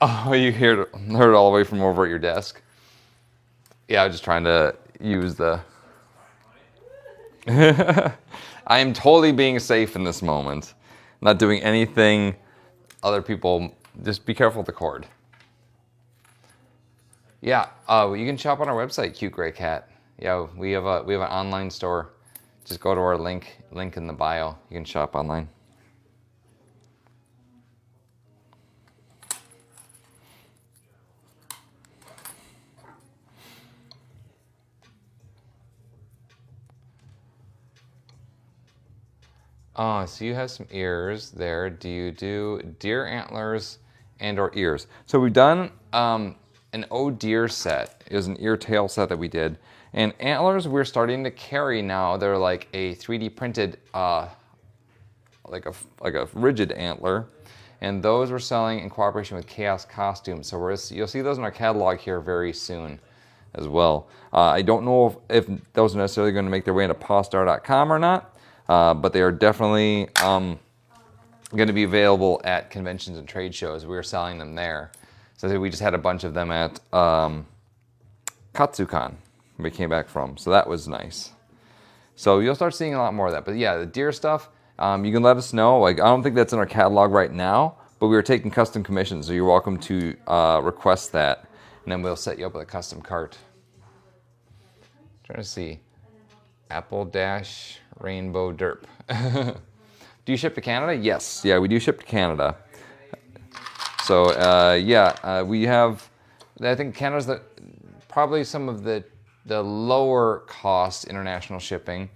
Oh, you heard it all the way from over at your desk. Yeah, I was just trying to use the. I am totally being safe in this moment. I'm not doing anything other people. Just be careful with the cord. Yeah, you can shop on our website, Cute Gray Cat. Yeah, we have an online store. Just go to our link in the bio. You can shop online. Oh, so you have some ears there. Do you do deer antlers and or ears? So we've done an oh deer set. It was an ear tail set that we did. And antlers we're starting to carry now. They're like a 3D printed, like a rigid antler. And those we're selling in cooperation with Chaos Costumes. So you'll see those in our catalog here very soon as well. I don't know if those are necessarily going to make their way into Pawstar.com or not. But they are definitely going to be available at conventions and trade shows. We were selling them there. So we just had a bunch of them at Katsucon we came back from. So that was nice. So you'll start seeing a lot more of that. But yeah, the deer stuff, you can let us know. Like, I don't think that's in our catalog right now, but we were taking custom commissions. So you're welcome to request that. And then we'll set you up with a custom cart. Trying to see. Apple Dash Rainbow Derp. Do you ship to Canada? Yes. Yeah, we do ship to Canada. So we have. I think Canada's probably some of the lower cost international shipping.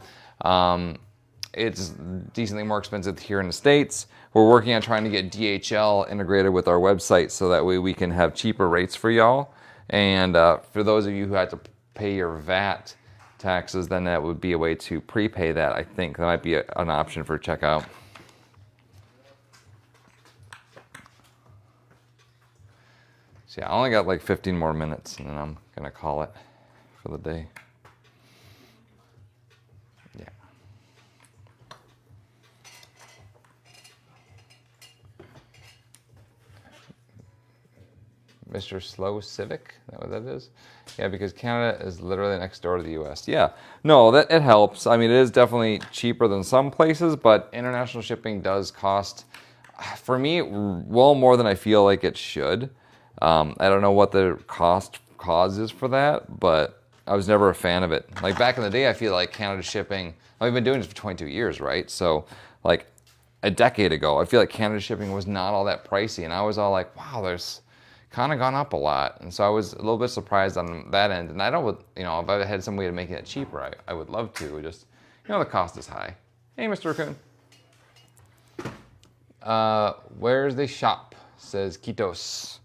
It's decently more expensive here in the States. We're working on trying to get DHL integrated with our website so that way we can have cheaper rates for y'all. And for those of you who had to pay your VAT taxes, then that would be a way to prepay that, I think. That might be an option for checkout. So yeah, I only got like 15 more minutes and then I'm gonna call it for the day. Yeah. Mr. Slow Civic, is that what that is? Yeah, because Canada is literally next door to the US. Yeah, no, that it helps. I mean, it is definitely cheaper than some places, but international shipping does cost, for me, well more than I feel like it should. I don't know what the cause is for that, but I was never a fan of it. Like back in the day, I feel like Canada shipping, I've been doing this for 22 years, right? So like a decade ago, I feel like Canada shipping was not all that pricey. And I was all like, wow, there's kind of gone up a lot. And so I was a little bit surprised on that end. And I don't, if I had some way to make it cheaper, I would love to. Just, the cost is high. Hey, Mr. Raccoon. Where's the shop? Says Kitos.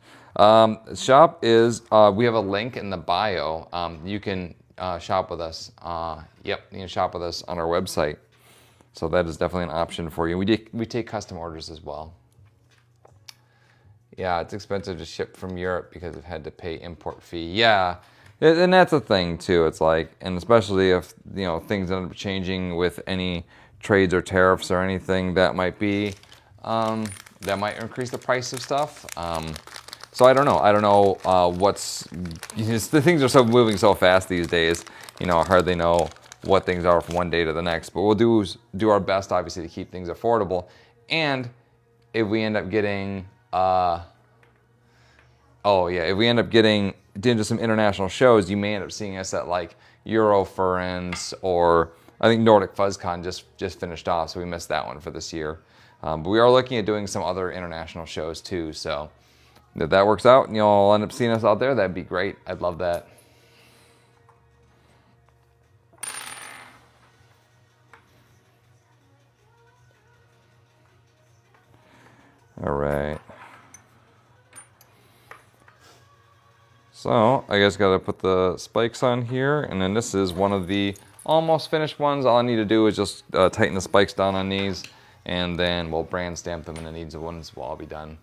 Shop is, we have a link in the bio. You can shop with us. You can shop with us on our website. So that is definitely an option for you. We take custom orders as well. Yeah, it's expensive to ship from Europe because I've had to pay import fee. Yeah, and that's a thing too. It's like, and especially if, things end up changing with any trades or tariffs or anything, that might be, that might increase the price of stuff. So I don't know. I don't know the things are so moving so fast these days. I hardly know what things are from one day to the next. But we'll do our best, obviously, to keep things affordable. And if we end up getting, if we end up getting into some international shows, you may end up seeing us at like Eurofurence, or I think Nordic FuzzCon just finished off, so we missed that one for this year. But we are looking at doing some other international shows too. So if that works out and y'all end up seeing us out there, that'd be great. I'd love that. All right. So I guess gotta put the spikes on here, and then this is one of the almost finished ones. All I need to do is just tighten the spikes down on these, and then we'll brand stamp them, and the needs ones will all be done.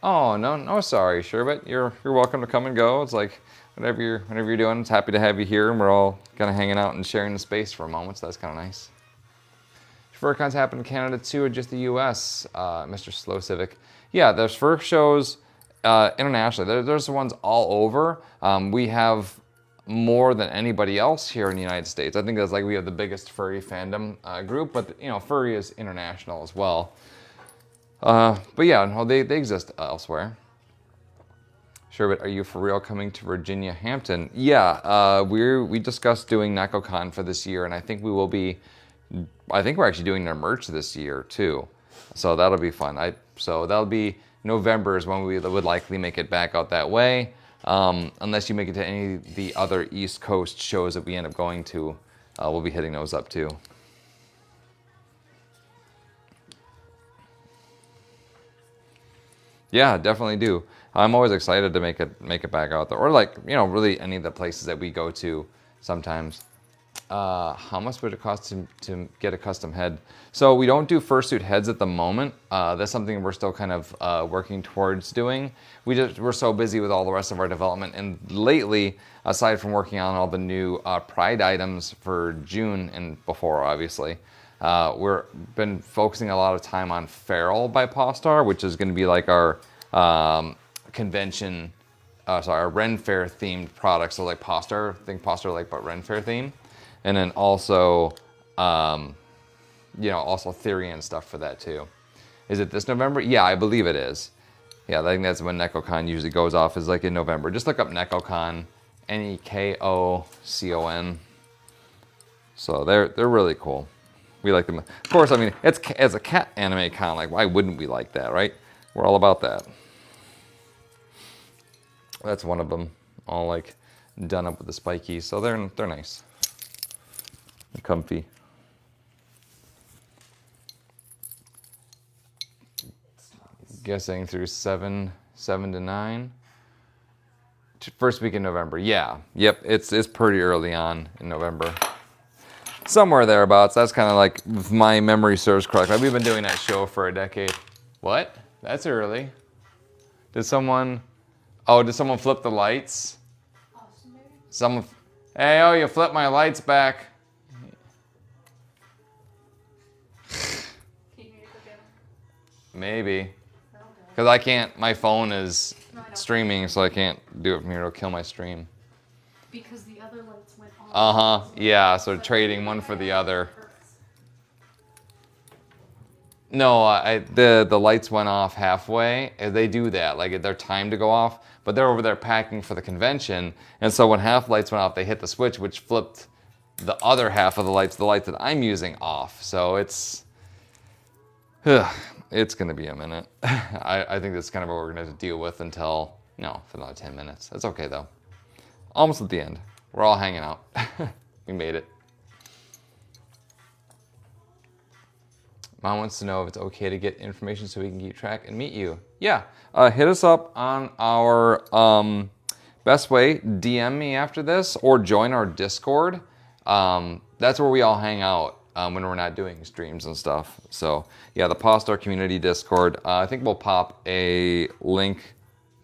Oh, no, sorry, Sherbet. You're welcome to come and go. It's like whatever you're doing, it's happy to have you here, and we're all kind of hanging out and sharing the space for a moment, so that's kind of nice. FurCons happen in Canada too, or just the US, Mr. Slow Civic? Yeah, there's fur shows internationally. There's the ones all over. We have more than anybody else here in the United States. I think that's like we have the biggest furry fandom group, but furry is international as well. But yeah, no, they exist elsewhere. Sure, but are you for real coming to Virginia Hampton? Yeah, we discussed doing NecoCon for this year, and I think we will be. I think we're actually doing their merch this year too, so that'll be fun. So that'll be November is when we would likely make it back out that way, unless you make it to any of the other East Coast shows that we end up going to. We'll be hitting those up too. Yeah, definitely do. I'm always excited to make it back out there, or like really any of the places that we go to sometimes. How much would it cost to get a custom head? So we don't do fursuit heads at the moment. That's something we're still kind of working towards doing. We're so busy with all the rest of our development, and lately, aside from working on all the new Pride items for June and before, obviously, we're been focusing a lot of time on Feral by Pawstar, which is going to be like our convention, our Ren Fair themed products. So like Pawstar, think Pawstar like but Ren Fair theme. And then also, also Therian stuff for that too. Is it this November? Yeah, I believe it is. Yeah, I think that's when NecoCon usually goes off, is like in November. Just look up NecoCon Nekocon. So they're really cool. We like them. Of course, I mean, it's a cat anime con. Like, why wouldn't we like that, right? We're all about that. That's one of them. All like done up with the spikies. So they're nice. They're comfy. Guessing through 7 to 9. First week in November. Yeah. Yep. It's pretty early on in November. Somewhere thereabouts. That's kind of like, if my memory serves correctly. We've been doing that show for a decade. What? That's early. Did someone flip the lights? Hey, oh, you flipped my lights back. Maybe. Because I can't, my phone is streaming, so I can't do it from here. It'll kill my stream. Because the other lights went on. Yeah, so trading one for the other. No, the lights went off halfway. They do that, like they're timed to go off, but they're over there packing for the convention, and so when half lights went off, they hit the switch, which flipped the other half of the light that I'm using off. So it's gonna be a minute. I think that's kind of what we're gonna have to deal with for another 10 minutes. That's okay though. Almost at the end. We're all hanging out. We made it. Mom wants to know if it's okay to get information so we can keep track and meet you. Yeah, hit us up on our best way. DM me after this or join our Discord. That's where we all hang out when we're not doing streams and stuff. So yeah, the Pawstar community Discord. I think we'll pop a link.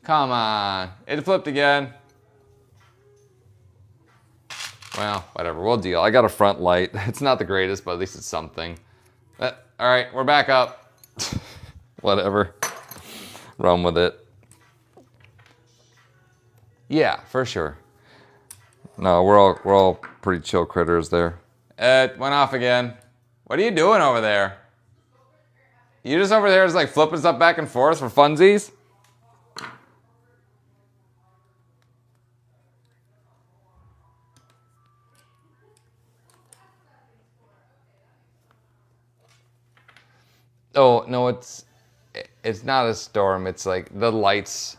Come on, it flipped again. Well, whatever, we'll deal. I got a front light. It's not the greatest, but at least it's something. All right, we're back up. Whatever. Run with it. Yeah, for sure. No, we're all pretty chill critters there. It went off again. What are you doing over there? You just over there is like flipping stuff back and forth for funsies? Oh, no, it's not a storm. It's like the lights,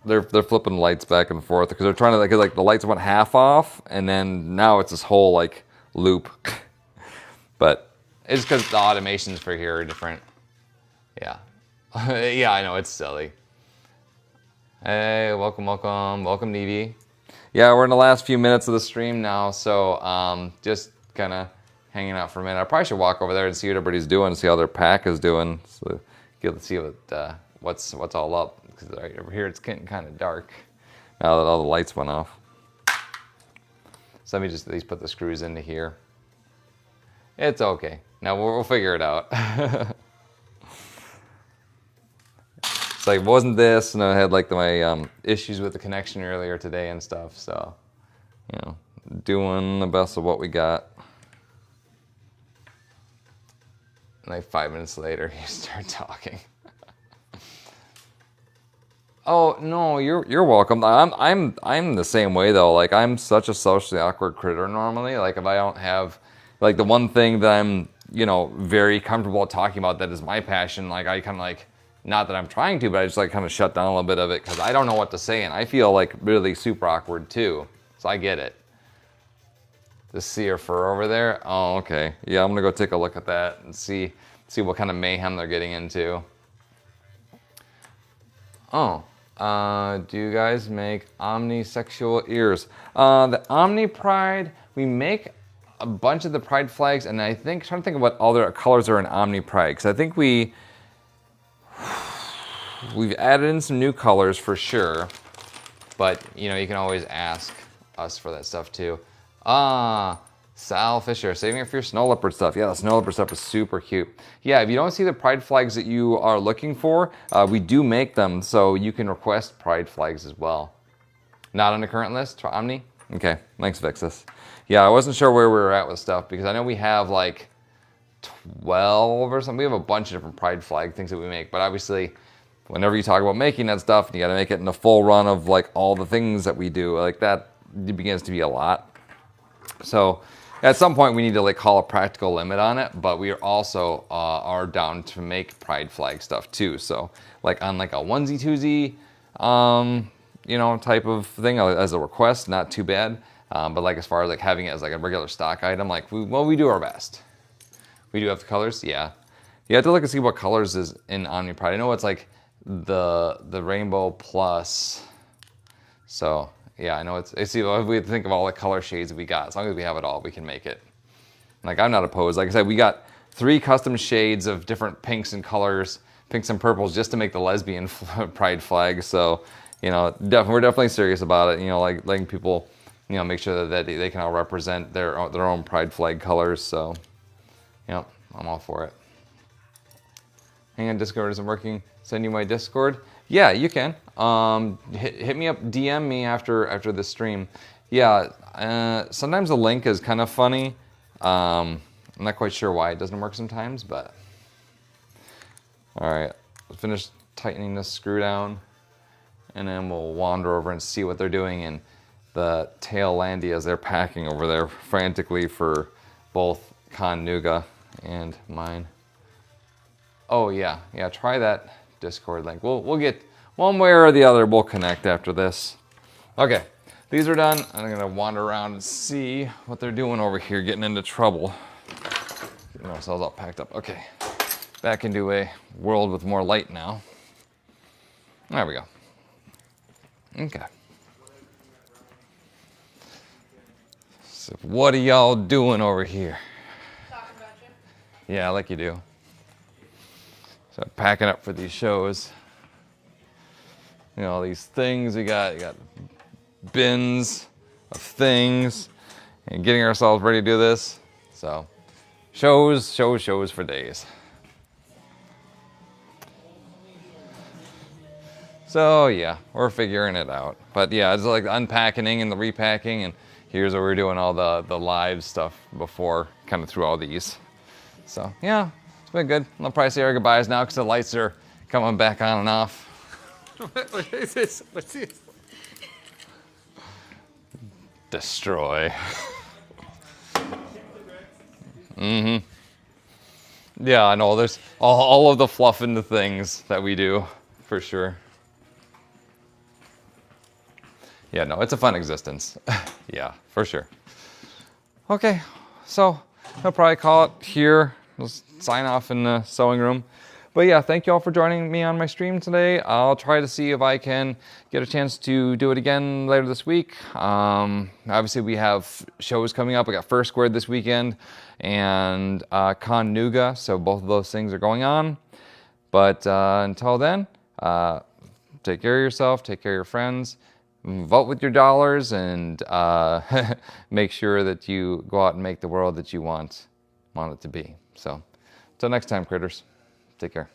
they're flipping lights back and forth because they're trying to, like the lights went half off and then now it's this whole like loop. But it's because the automations for here are different. Yeah. Yeah, I know, it's silly. Hey, welcome, Nevi. Yeah, we're in the last few minutes of the stream now, so just kind of hanging out for a minute. I probably should walk over there and see what everybody's doing, see how their pack is doing, so get to see what's all up. Because right over here it's getting kind of dark now that all the lights went off. So let me just at least put the screws into here. It's okay. Now we'll figure it out. It's like, wasn't this, and I had like my issues with the connection earlier today and stuff. So, doing the best of what we got. Like 5 minutes later, you start talking. Oh no, you're welcome. I'm the same way though. Like I'm such a socially awkward critter normally. Like if I don't have, like the one thing that I'm very comfortable talking about that is my passion. Like I kind of like, not that I'm trying to, but I just like kind of shut down a little bit of it because I don't know what to say and I feel like really super awkward too. So I get it. To see her fur over there. Oh, okay. Yeah, I'm gonna go take a look at that and see what kind of mayhem they're getting into. Oh, do you guys make omnisexual ears? The Omni Pride, we make a bunch of the Pride flags, and I'm trying to think of what other colors are in Omni Pride, because I think we've added in some new colors for sure, but you can always ask us for that stuff too. Sal Fisher, saving it for your snow leopard stuff. Yeah, the snow leopard stuff is super cute. Yeah, if you don't see the Pride flags that you are looking for, we do make them, so you can request Pride flags as well. Not on the current list, Omni? Okay, thanks, Vixus. Yeah, I wasn't sure where we were at with stuff, because I know we have like 12 or something. We have a bunch of different Pride flag things that we make, but obviously, whenever you talk about making that stuff, you gotta make it in the full run of like all the things that we do. Like it begins to be a lot. So at some point we need to like call a practical limit on it, but we are also are down to make pride flag stuff too. So like on like a onesie twosie, you know, type of thing as a request, not too bad. But like as far as like having it as like a regular stock item, like we do our best. We do have the colors, yeah. You have to look and see what colors is in Omni Pride. I know it's like the rainbow plus. So yeah, I know it's see, we think of all the color shades we got. As long as we have it all, we can make it. Like I'm not opposed. Like I said, we got 3 custom shades of different pinks and colors, pinks and purples, just to make the lesbian pride flag. So, you know, we're definitely serious about it. You know, like letting people, you know, make sure that they can all represent their own pride flag colors. So, you know, I'm all for it. Hang on, Discord isn't working. Send you my Discord. Yeah, you can. Hit me up, DM me after the stream. Yeah, sometimes the link is kind of funny. I'm not quite sure why it doesn't work sometimes, but all right. Let's finish tightening this screw down, and then we'll wander over and see what they're doing in the Taillandia as they're packing over there frantically for both Nuga and mine. Oh yeah, try that Discord link. We'll get one way or the other, we'll connect after this. Okay, these are done. I'm gonna wander around and see what they're doing over here, getting into trouble. Getting ourselves all packed up. Okay, back into a world with more light now. There we go. Okay. So what are y'all doing over here? Talking about you. Yeah, like you do. So packing up for these shows. You know, all these things you got bins of things and getting ourselves ready to do this. So shows for days. So yeah, we're figuring it out. But yeah, it's like the unpacking and the repacking, and here's where we're doing all the live stuff before, kind of through all these. So yeah, it's been good. I'll probably say our goodbyes now because the lights are coming back on and off. What is this? What's this? Destroy. Mm-hmm. Yeah, I know. There's all of the fluff in the things that we do, for sure. Yeah, no, it's a fun existence. Yeah, for sure. Okay, so I'll probably call it here. We'll sign off in the sewing room. But yeah, thank you all for joining me on my stream today. I'll try to see if I can get a chance to do it again later this week. Obviously, we have shows coming up. We got First Squared this weekend and Nuga, so both of those things are going on. But until then, take care of yourself, take care of your friends, vote with your dollars, and make sure that you go out and make the world that you want it to be. So, until next time, critters. Take care.